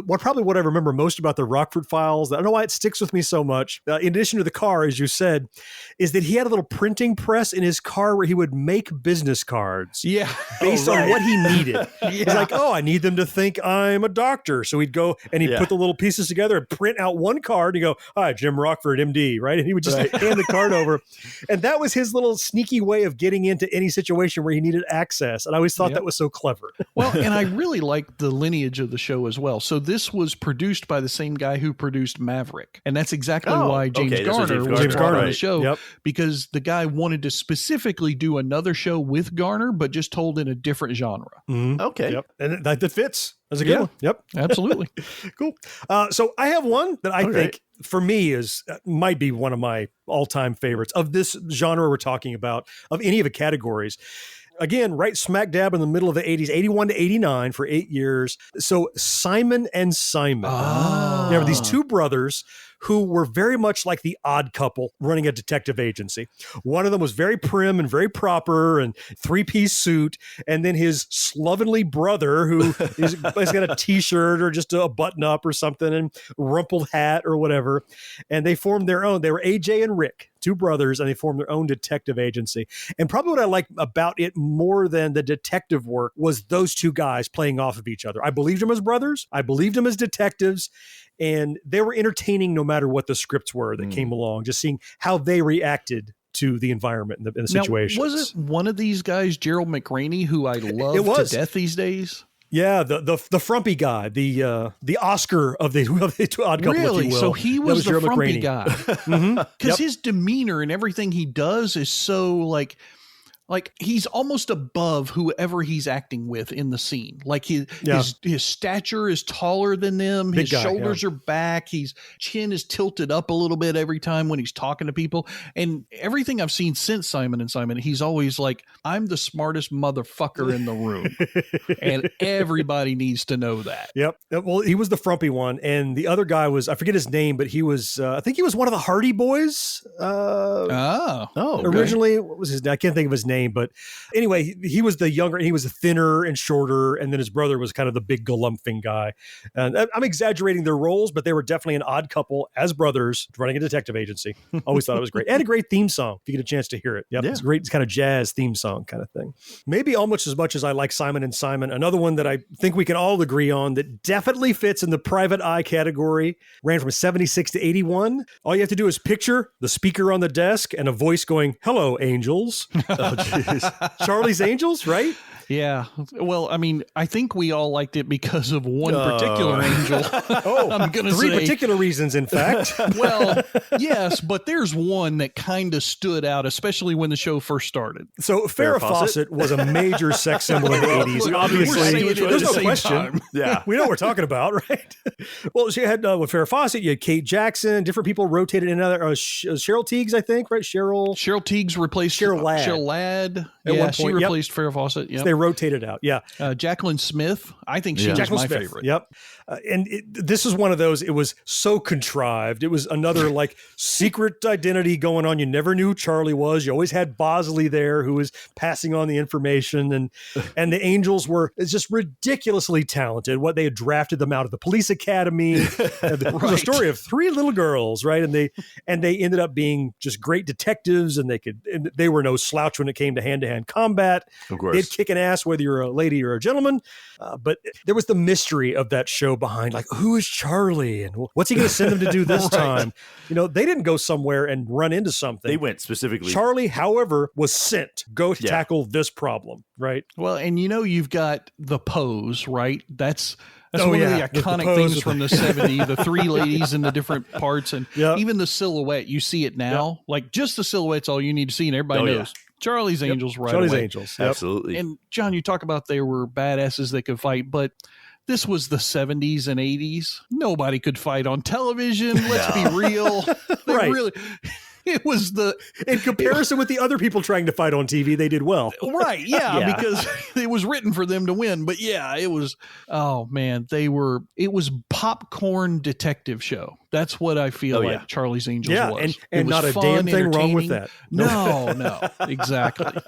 What I remember most about the Rockford Files, I don't know why it sticks with me so much, in addition to the car, as you said, is that he had a little printing press in his car where he would make business cards based on what he needed. He's like, I need them to think I'm a doctor. So he'd go and he'd put the little pieces together and print out one card and go, hi, Jim Rockford, MD, right? And he would just hand the card over. And that was his little sneaky way of getting into any situation where he needed access. And I always thought that was so clever. Well, and I really like the lineage of the show as well. So this was produced by the same guy who produced Maverick. And that's exactly why James Garner was brought on the show, because the guy wanted to specifically do another show with Garner, but just told in a different genre. Okay. Yep. And that fits. That's a good one. Yep. Absolutely. Cool. So I have one that I think for me might be one of my all-time favorites of this genre we're talking about, of any of the categories. Again, right smack dab in the middle of the 80s, 81 to 89 for 8 years. So Simon and Simon. There were these two brothers who were very much like the Odd Couple running a detective agency. One of them was very prim and very proper and three-piece suit. And then his slovenly brother, who has got a t-shirt or just a button-up or something and rumpled hat or whatever. And they formed their own. They were AJ and Rick, two brothers, and they formed their own detective agency. And probably what I like about it more than the detective work was those two guys playing off of each other. I believed them as brothers. I believed them as detectives. And they were entertaining no matter what the scripts were that came along, just seeing how they reacted to the environment and the situation. Was it one of these guys, Gerald McRaney, who I love to death these days? Yeah, the frumpy guy, the Oscar of the Odd Couple, really? if you will. So he was the frumpy guy. Because his demeanor and everything he does is so like he's almost above whoever he's acting with in the scene. Like his stature is taller than them. His shoulders are back. His chin is tilted up a little bit every time when he's talking to people. And everything I've seen since Simon and Simon, he's always like, I'm the smartest motherfucker in the room. And everybody needs to know that. Yep. Well, he was the frumpy one. And the other guy was, I forget his name, but he was, I think he was one of the Hardy Boys. Originally, what was his name? I can't think of his name. name, but anyway, he was the younger, he was thinner and shorter, and then his brother was kind of the big galumphing guy. And I'm exaggerating their roles, but they were definitely an odd couple as brothers running a detective agency. Always thought it was great. And a great theme song, if you get a chance to hear it. Yep, it's a great kind of jazz theme song kind of thing. Maybe almost as much as I like Simon and Simon, another one that I think we can all agree on that definitely fits in the private eye category, ran from 76 to 81. All you have to do is picture the speaker on the desk and a voice going, "Hello, angels." Oh, jeez. Charlie's Angels, right? Yeah. Well, I mean, I think we all liked it because of one particular angel. I'm going to say 3 particular reasons, in fact. Well, yes, but there's one that kind of stood out, especially when the show first started. So Farrah Fawcett was a major sex symbol in the 80s. Obviously, there's no question. Time. Yeah. We know what we're talking about, right? Well, she had, with Farrah Fawcett, you had Kate Jackson, different people rotated in another, Cheryl Tiegs, I think, right? Cheryl Tiegs replaced Cheryl Ladd. Cheryl Ladd. At one point, she replaced Farrah Fawcett. So they rotated out. Yeah. Jacqueline Smith. I think she was my favorite. Yep. And this is one of those, it was so contrived. It was another like secret identity going on. You never knew who Charlie was. You always had Bosley there who was passing on the information. And the Angels were just ridiculously talented. What they had drafted them out of the police academy. It was a story of 3 little girls, right? And they ended up being just great detectives, and they were no slouch when it came to hand-to-hand combat. Of course. They'd kick an ass whether you're a lady or a gentleman. But there was the mystery of that show behind, like, who is Charlie and what's he going to send them to do this time? You know, they didn't go somewhere and run into something. They went specifically. Charlie, however, was sent, go tackle this problem, right? Well, and you've got the pose, right? That's one of the iconic the things from the 70s, the 3 ladies in the different parts, and even the silhouette. You see it now. Like, just the silhouette's all you need to see, and everybody knows. Charlie's Angels right Charlie's away. Angels. Yep. Absolutely. And John, you talk about they were badasses that could fight, but this was the 70s and 80s. Nobody could fight on television. Let's be real. Right. It was in comparison with the other people trying to fight on TV, they did well. Right. Yeah, because it was written for them to win. But yeah, it was, oh man, it was popcorn detective show. That's what I feel like Charlie's Angels was. And was not a fun, damn thing wrong with that. No, exactly.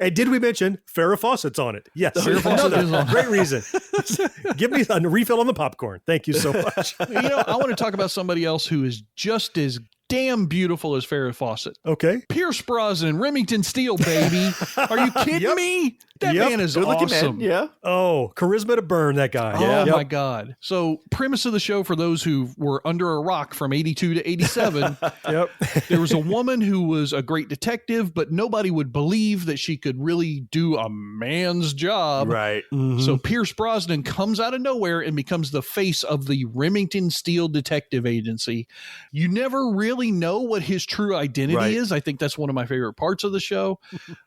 And did we mention Farrah Fawcett's on it? Yes. Farrah Fawcett is on it. Great reason. Give me a refill on the popcorn. Thank you so much. I want to talk about somebody else who is just as damn beautiful as Farrah Fawcett. Okay. Pierce Brosnan, Remington Steele, baby. Are you kidding me? That man is awesome. Man. Yeah. Oh, charisma to burn, that guy. Oh, my God. So, premise of the show for those who were under a rock from 82 to 87. There was a woman who was a great detective, but nobody would believe that she could really do a man's job. Right. Mm-hmm. So, Pierce Brosnan comes out of nowhere and becomes the face of the Remington Steele Detective Agency. You never really know what his true identity is. I think that's one of my favorite parts of the show.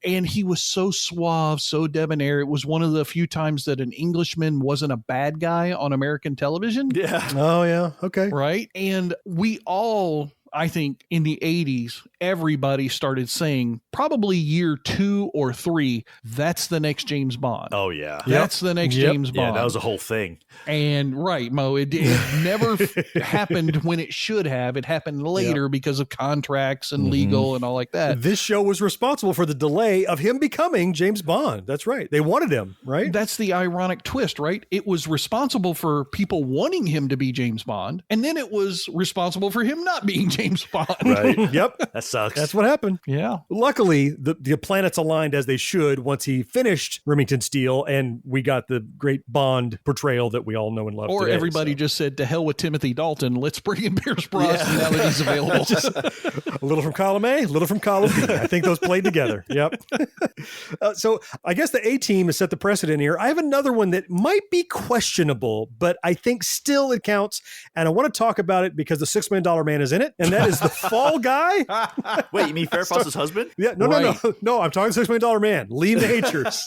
And he was so suave, so debonair. It was one of the few times that an Englishman wasn't a bad guy on American television. Yeah. Oh, yeah. Okay. Right. And we all, I think in the 80s, everybody started saying probably year 2 or 3, that's the next James Bond. Oh, yeah. That's the next James Bond. Yeah, that was a whole thing. And Mo, it never happened when it should have. It happened later because of contracts and legal and all like that. This show was responsible for the delay of him becoming James Bond. That's right. They wanted him, right? That's the ironic twist, right? It was responsible for people wanting him to be James Bond, and then it was responsible for him not being James Bond. Right. Yep. That sucks. That's what happened. Yeah. Luckily, the planets aligned as they should once he finished Remington Steele, and we got the great Bond portrayal that we all know and love Or today, everybody just said, to hell with Timothy Dalton. Let's bring in Pierce Brosnan now that he's available. A little from column A, a little from column B. I think those played together. Yep. So I guess the A-team has set the precedent here. I have another one that might be questionable, but I think still it counts. And I want to talk about it because the $6 Million Man is in it. And that is the Fall Guy. Wait, you mean Farrah Fawcett's husband? Yeah. No. I'm talking $6 Million Man. Leave the haters.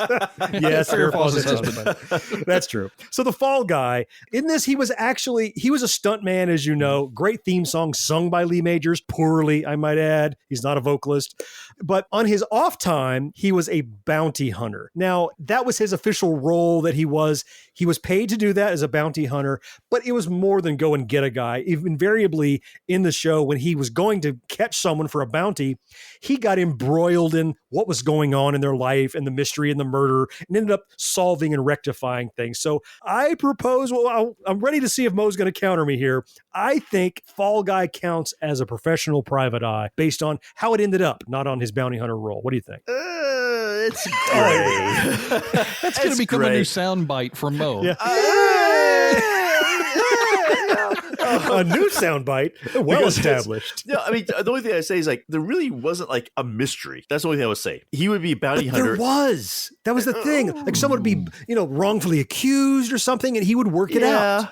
Yes, Farrah Fawcett's husband. That's true. So the Fall Guy, in this, he was a stunt man, as you know. Great theme song sung by Lee Majors, poorly, I might add. He's not a vocalist. But on his off time, he was a bounty hunter. Now, that was his official role that he was. He was paid to do that as a bounty hunter, but it was more than go and get a guy. Invariably in the show, when he was going to catch someone for a bounty, he got embroiled in what was going on in their life and the mystery and the murder and ended up solving and rectifying things. So I propose, I'm ready to see if Mo's going to counter me here. I think Fall Guy counts as a professional private eye based on how it ended up, not on his bounty hunter role. What do you think? It's great. That's going to become a new soundbite from Mo. Yeah. A new soundbite, well established. No, I mean, the only thing I say is like there really wasn't like a mystery. That's the only thing I would say. He would be a bounty hunter. There was. That was the thing. Like someone would be, wrongfully accused or something, and he would work it out.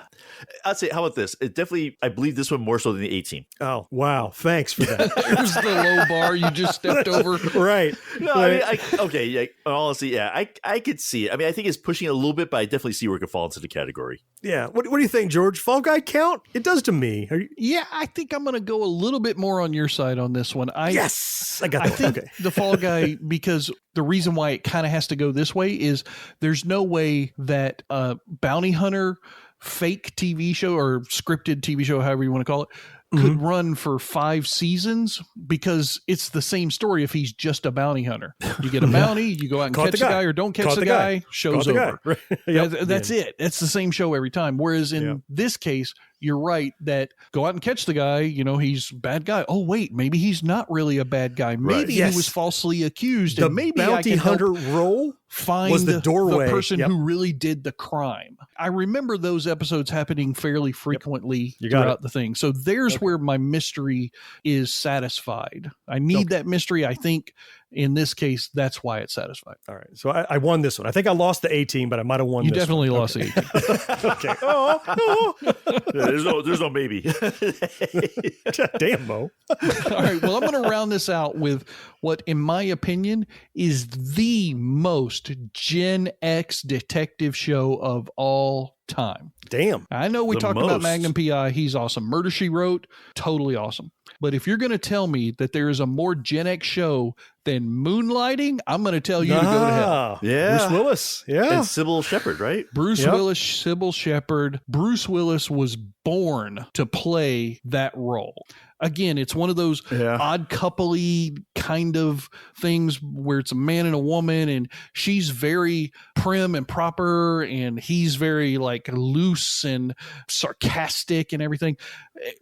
I'd say, how about this? It definitely, I believe this one more so than the 18. Oh, wow. Thanks for that. Here's the low bar you just stepped over. Right. No, right. I mean, okay. Honestly, yeah, I could see it. I mean, I think it's pushing it a little bit, but I definitely see where it could fall into the category. Yeah. What do you think, George? Fall Guy count? It does to me. Yeah, I think I'm going to go a little bit more on your side on this one. Yes. I got that. I think the Fall Guy, because the reason why it kind of has to go this way is there's no way that a bounty hunter fake TV show or scripted TV show, however you want to call it, could run for 5 seasons because it's the same story if he's just a bounty hunter. You get a bounty, you go out and catch the guy or don't catch the guy, show's over. That's it. It's the same show every time. Whereas in this case, you're right that go out and catch the guy, he's a bad guy. Oh, wait, maybe he's not really a bad guy. Maybe he was falsely accused. The and maybe bounty hunter role find was the doorway. The person who really did the crime. I remember those episodes happening fairly frequently throughout the thing. So there's where my mystery is satisfied. I need that mystery. I think in this case, that's why it's satisfied. All right. So I won this one. I think I lost the 18, but I might have won you this definitely one. lost the 18. Okay. There's no maybe. Damn, Mo. All right. Well, I'm going to round this out with what, in my opinion, is the most Gen X detective show of all time. Damn. I know we talked about Magnum P.I. He's awesome. Murder, She Wrote, totally awesome. But if you're going to tell me that there is a more Gen X show than Moonlighting, I'm going to tell you to go to hell. Yeah. Bruce Willis. Yeah. And Sybil Shepherd, right? Bruce Willis, Sybil Shepherd. Bruce Willis was born to play that role. Again, it's one of those odd couple-y kind of things where it's a man and a woman, and she's very prim and proper, and he's very like loose and sarcastic and everything.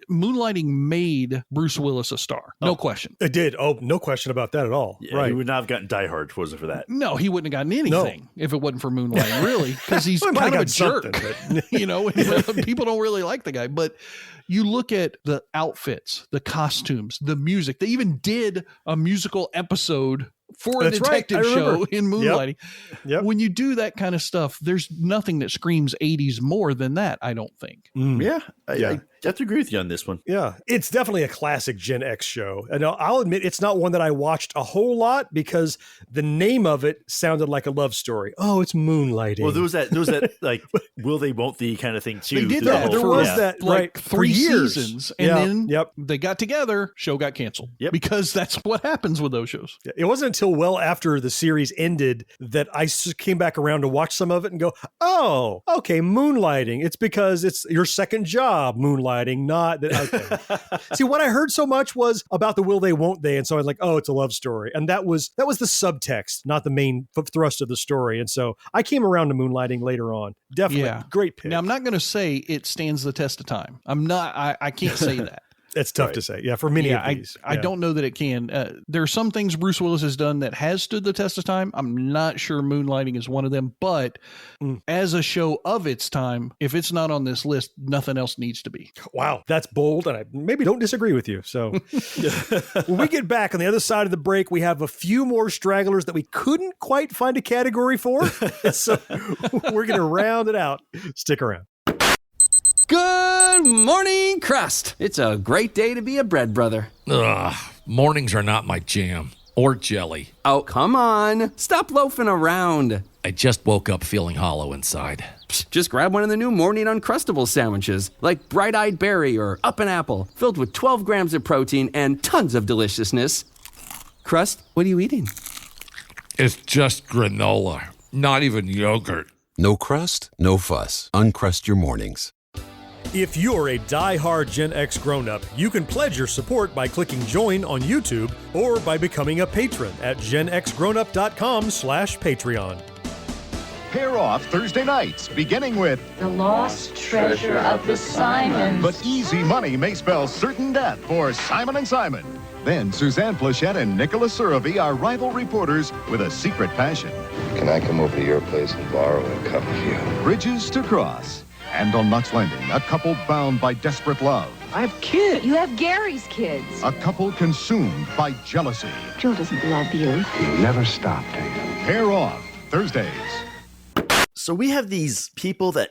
Moonlighting made Bruce Willis a star. No question. It did. Oh, no question about that at all. Yeah, right. He would not have gotten Die Hard was it for that. No, he wouldn't have gotten anything if it wasn't for Moonlighting, really, because he's kind of a jerk, and people don't really like the guy. But you look at the outfits, the costumes, the music. They even did a musical episode for a detective show in Moonlighting. Yep. When you do that kind of stuff, there's nothing that screams 80s more than that, I don't think. Yeah. I have to agree with you on this one. Yeah. It's definitely a classic Gen X show. And I'll admit it's not one that I watched a whole lot because the name of it sounded like a love story. Oh, it's Moonlighting. Well, there was that like will they won't they kind of thing too. They did that. There was that like 3 years. seasons. And then they got together, show got canceled. Because that's what happens with those shows. It wasn't until well after the series ended that I came back around to watch some of it and go, oh, okay, Moonlighting. It's because it's your second job, Moonlighting, not that. Okay. See, what I heard so much was about the will they, won't they. And so I was like, oh, it's a love story. And that was the subtext, not the main thrust of the story. And so I came around to Moonlighting later on. Definitely great pick. Now, I'm not going to say it stands the test of time. I can't say that. It's tough to say. Yeah, for many of these. I don't know that it can. There are some things Bruce Willis has done that has stood the test of time. I'm not sure Moonlighting is one of them. But as a show of its time, if it's not on this list, nothing else needs to be. Wow, that's bold. And I maybe don't disagree with you. So when we get back on the other side of the break, we have a few more stragglers that we couldn't quite find a category for. So we're going to round it out. Stick around. Good morning, Crust. It's a great day to be a bread brother. Ugh, mornings are not my jam. Or jelly. Oh, come on. Stop loafing around. I just woke up feeling hollow inside. Psst, just grab one of the new Morning Uncrustables sandwiches, like Bright-Eyed Berry or Up an Apple, filled with 12 grams of protein and tons of deliciousness. Crust, what are you eating? It's just granola, not even yogurt. No crust, no fuss. Uncrust your mornings. If you're a die-hard Gen X grown-up, you can pledge your support by clicking join on YouTube or by becoming a patron at GenXGrownUp.com/Patreon. Pair off Thursday nights, beginning with The Lost Treasure of the Simons. But easy money may spell certain death for Simon & Simon. Then Suzanne Plachette and Nicholas Survey are rival reporters with a secret passion. Can I come over to your place and borrow a cup of you? Bridges to cross. And on Knots Landing, a couple bound by desperate love. I have kids. You have Gary's kids. A couple consumed by jealousy. Jill doesn't love you. You never stop, do you? Pair off Thursdays. So we have these people that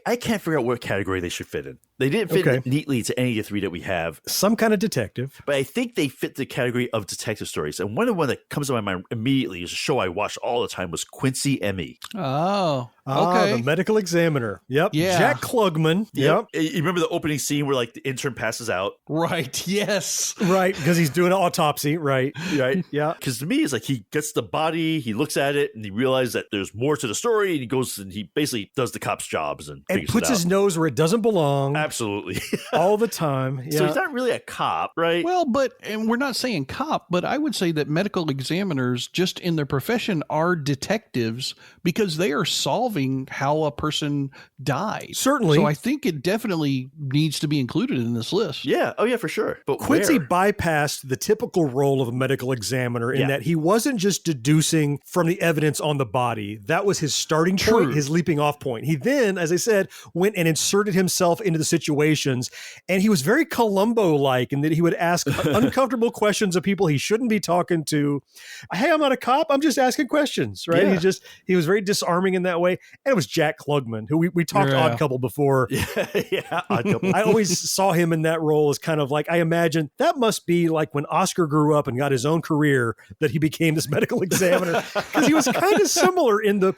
I can't figure out what category they should fit in. They didn't fit neatly to any of the three that we have. Some kind of detective. But I think they fit the category of detective stories. And one that comes to my mind immediately is a show I watched all the time was Quincy M.E. Oh, okay. The medical examiner. Yep. Yeah. Jack Klugman. Yep. You remember the opening scene where like the intern passes out? Right. Yes. Right. Because he's doing an autopsy. Right. Right. Yeah. Because to me, it's like he gets the body, he looks at it, and he realizes that there's more to the story, and he goes and he basically does the cops' jobs and puts his nose where it doesn't belong. Absolutely. All the time. Yeah. So he's not really a cop, right? Well, and we're not saying cop, but I would say that medical examiners just in their profession are detectives because they are solving how a person died. Certainly. So I think it definitely needs to be included in this list. Yeah. Oh, yeah, for sure. But Quincy bypassed the typical role of a medical examiner in that he wasn't just deducing from the evidence on the body. That was his starting point, his leaping off point. He then, as I said, went and inserted himself into the situations, and he was very Columbo-like in that he would ask uncomfortable questions of people he shouldn't be talking to. Hey, I'm not a cop. I'm just asking questions, right? Yeah. He was very disarming in that way. And it was Jack Klugman, who we talked Odd Couple before. Yeah, Odd Couple. I always saw him in that role as kind of like, I imagine that must be like when Oscar grew up and got his own career that he became this medical examiner, because he was kind of similar in the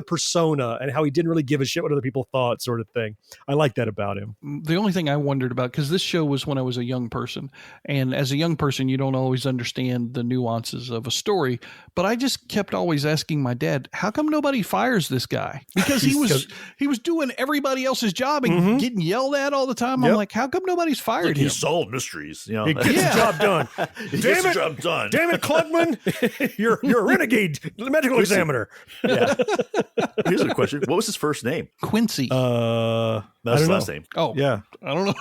persona and how he didn't really give a shit what other people thought, sort of thing. I like that about him. The only thing I wondered about, because this show was when I was a young person, and as a young person, you don't always understand the nuances of a story, but I just kept always asking my dad, how come nobody fires this guy? Because he was doing everybody else's job and getting yelled at all the time. I'm like, how come nobody's fired him? He solved mysteries. You know? He gets the job done. Damn it, Klugman. You're a renegade medical examiner. Yeah. Here's a question. What was his first name? Quincy. That's his last name. Oh, yeah. I don't know.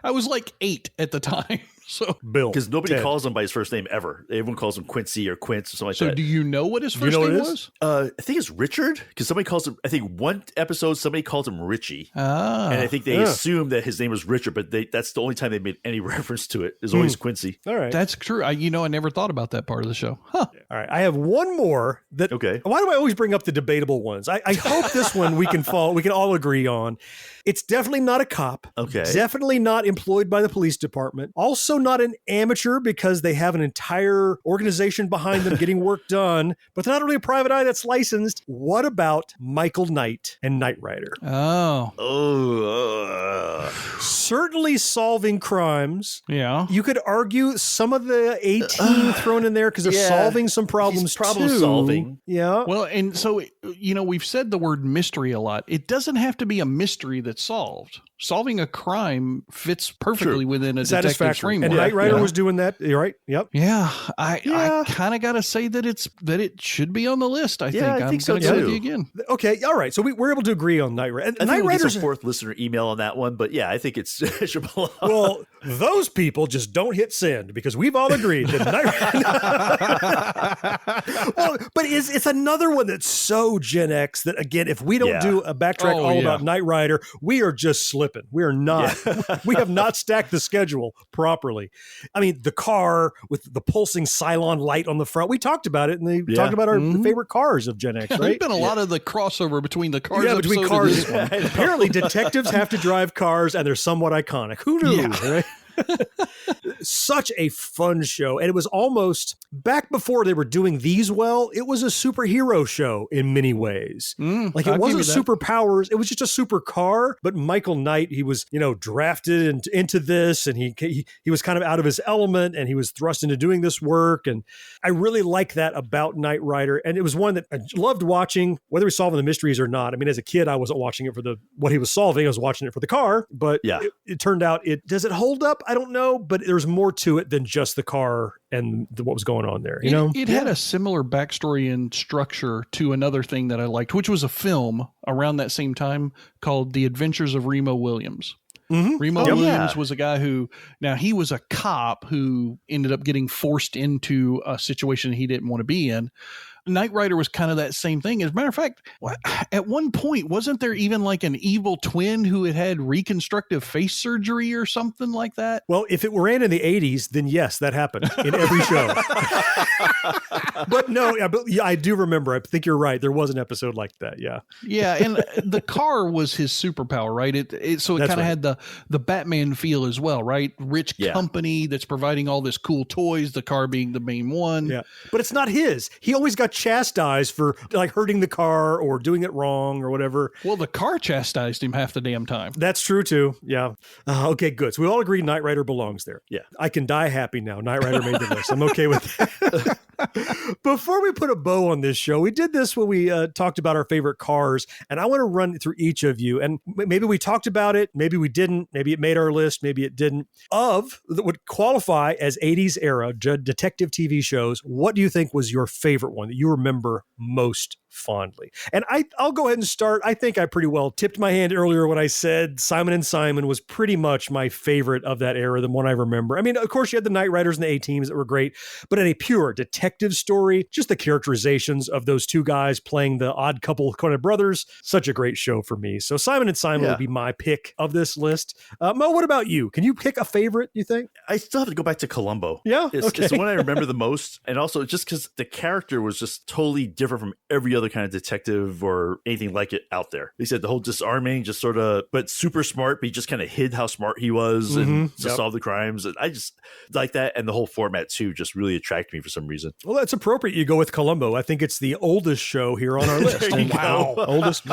I was like 8 at the time. So Bill. Because nobody calls him by his first name ever. Everyone calls him Quincy or Quince or something like that. So do you know what his first name was? I think it's Richard, because somebody calls him, I think one episode somebody called him Richie. Ah. And I think they assumed that his name was Richard, but that's the only time they made any reference to it. Is always Quincy. All right. That's true. I never thought about that part of the show. Huh. All right. I have one more that. Okay. Why do I always bring up the debatable ones? I hope this one we can all agree on. It's definitely not a cop. Okay. Definitely not employed by the police department. Also not an amateur, because they have an entire organization behind them getting work done, but they're not really a private eye that's licensed. What about Michael Knight and Knight Rider? Oh. Certainly solving crimes. Yeah. You could argue some of the 18 thrown in there because they're solving some problems too. Problem solving. Yeah. Well, and so, we've said the word mystery a lot. It doesn't have to be a mystery that's solved. Solving a crime fits perfectly within a detective framework. And Knight Rider was doing that. You're right. Yep. Yeah. I kind of got to say that it should be on the list. I think I'm going to go with you again. Okay. All right. So we're able to agree on Knight Rider. And Knight Rider's a fourth listener email on that one, but yeah, I think it should belong. Well, those people just don't hit send, because we've all agreed that Knight Rider. Well, but it's another one that's so Gen X that, again, if we don't do a backtrack about Knight Rider, we are just slipping. We are not. We have not stacked the schedule properly. I mean, the car with the pulsing Cylon light on the front. We talked about it, and they talked about our favorite cars of Gen X. Right? There's been a lot of the crossover between the cars. Yeah, between cars. Apparently, detectives have to drive cars, and they're somewhat iconic. Who knew? Right? Such a fun show. And it was almost back before they were doing these well, it was a superhero show in many ways. Like it wasn't superpowers. It was just a supercar. But Michael Knight, he was, drafted into this, and he was kind of out of his element, and he was thrust into doing this work. And I really like that about Knight Rider. And it was one that I loved watching, whether he was solving the mysteries or not. I mean, as a kid, I wasn't watching it for what he was solving. I was watching it for the car. But it turned out does it hold up? I don't know. But there's more to it than just the car and what was going on there. It had a similar backstory and structure to another thing that I liked, which was a film around that same time called The Adventures of Remo Williams. Remo Williams was a guy who, now he was a cop who ended up getting forced into a situation he didn't want to be in. Knight Rider was kind of that same thing. As a matter of fact, at one point, wasn't there even like an evil twin who had reconstructive face surgery or something like that? Well, if it ran in the 80s, then yes, that happened in every show. But no, I do remember. I think you're right. There was an episode like that. Yeah. Yeah. And the car was his superpower, right? So it kind of had the Batman feel as well, right? Rich company that's providing all this cool toys, the car being the main one. Yeah. But it's not his. He always got chastised for like hurting the car or doing it wrong or whatever. Well, the car chastised him half the damn time. That's true too. Yeah. Okay, good. So we all agree Knight Rider belongs there. Yeah. I can die happy now. Knight Rider made the list. I'm okay with that. Before we put a bow on this show, we did this when we talked about our favorite cars, and I want to run through each of you. And maybe we talked about it, maybe we didn't, maybe it made our list, maybe it didn't. That would qualify as 80s era detective TV shows, what do you think was your favorite one that you remember most fondly? And I'll go ahead and start. I think I pretty well tipped my hand earlier when I said Simon & Simon was pretty much my favorite of that era, the one I remember. I mean, of course, you had the Knight Riders and the A-Teams that were great, but in a pure detective story, just the characterizations of those two guys playing the odd couple kind of brothers, such a great show for me. So Simon & Simon would be my pick of this list. Mo, what about you? Can you pick a favorite, you think? I still have to go back to Columbo. Yeah? It's the one I remember the most. And also just because the character was just totally different from every other kind of detective or anything like it out there. They said the whole disarming, just sort of, but super smart, but he just kind of hid how smart he was and to solve the crimes. And I just like that. And the whole format too just really attracted me for some reason. Well, that's appropriate. You go with Columbo. I think it's the oldest show here on our list. Wow. Oldest.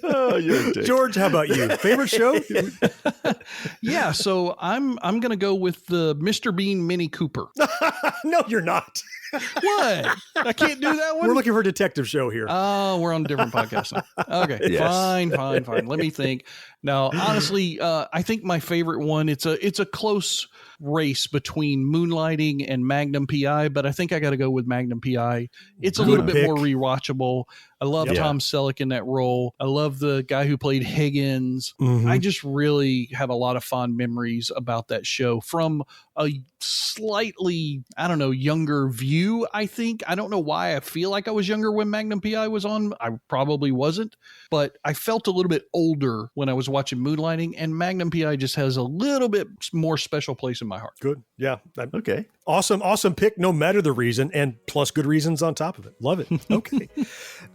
Oh, you're a dick. George, how about you? Favorite show? Yeah. So I'm going to go with the Mr. Bean Mini Cooper. No, you're not. What? I can't do that one? We're looking for a detective show here. Oh, we're on a different podcast now. Okay. Yes. Fine. Let me think. Now, honestly, I think my favorite one, it's a close race between Moonlighting and Magnum PI, but I think I got to go with Magnum PI. It's a little bit more rewatchable. I love Tom Selleck in that role. I love the guy who played Higgins. I just really have a lot of fond memories about that show from a slightly, I don't know, younger view, I think. I don't know why I feel like I was younger when Magnum PI was on. I probably wasn't, but I felt a little bit older when I was watching Moonlighting, and Magnum PI just has a little bit more special place in my heart. Good. Yeah. Okay. Awesome pick, no matter the reason, and plus good reasons on top of it. Love it. Okay.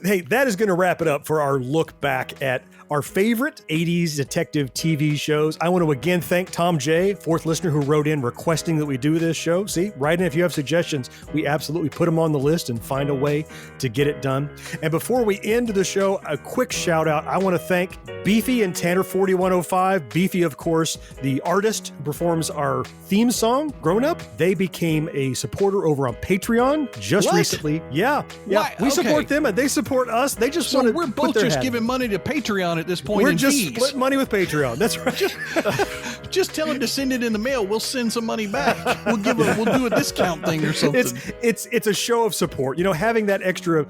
Hey, that is going to wrap it up for our look back at our favorite 80s detective TV shows. I want to again thank Tom J., fourth listener who wrote in requesting that we do this show. See, write in if you have suggestions. We absolutely put them on the list and find a way to get it done. And before we end the show, a quick shout out. I want to thank Beefy and Tanner 4105. Beefy, of course, the artist who performs our theme song, Grown Up. They became a supporter over on Patreon just recently. Yeah. Why? We support them and they support us. They just want to. We're both just giving money to Patreon at this point. We're just split money with Patreon. That's right. Just tell them to send it in the mail. We'll send some money back. We'll do a discount thing or something. It's a show of support. You know, having that extra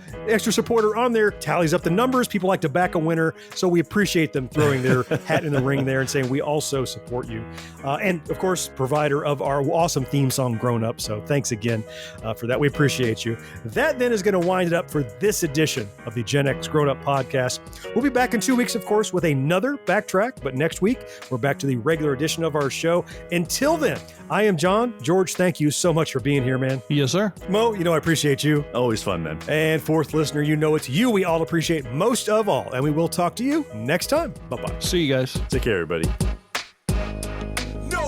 supporter on there tallies up the numbers. People like to back a winner, so we appreciate them throwing their hat in the ring there and saying we also support you. And of course, provider of our awesome theme song, Grown Up. So thanks again for that. We appreciate you. That then is going to wind it up for this edition of the Gen X Grown Up podcast. We'll be back in 2 weeks, of course, with another backtrack. But next week, we're back to the regular edition of our show. Until then, I am John. George, thank you so much for being here, man. Yes, sir. Mo, I appreciate you. Always fun, man. And fourth listener, it's you we all appreciate most of all. And we will talk to you next time. Bye-bye. See you guys. Take care, everybody. No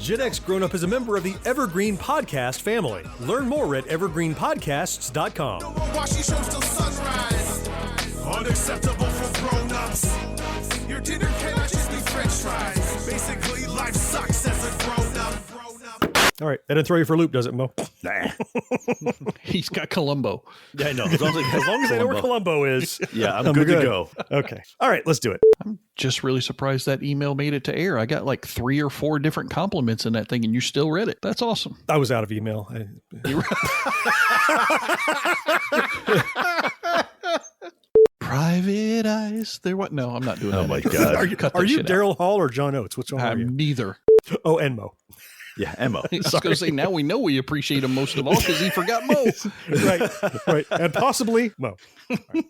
GenXGrownUp is a member of the Evergreen Podcast family. Learn more at evergreenpodcasts.com. Washing shows till sunrise. Unacceptable for grown-ups. Your dinner cannot just be french fries. Basically, life sucks as a grown-up. All right. That didn't throw you for a loop, does it, Mo? Nah. He's got Columbo. Yeah, I know. As long as I know where Columbo is. Yeah, I'm good to go. Okay. All right, let's do it. I'm just really surprised that email made it to air. I got like 3 or 4 different compliments in that thing, and you still read it. That's awesome. I was out of email. Private eyes. There what? No, I'm not doing that. Oh my God. Are you Daryl Hall or John Oates? Which one are you? Neither. Oh, and Mo. Yeah, Mo. I was going to say, now we know we appreciate him most of all because he forgot Mo. Right. And possibly Mo. All right.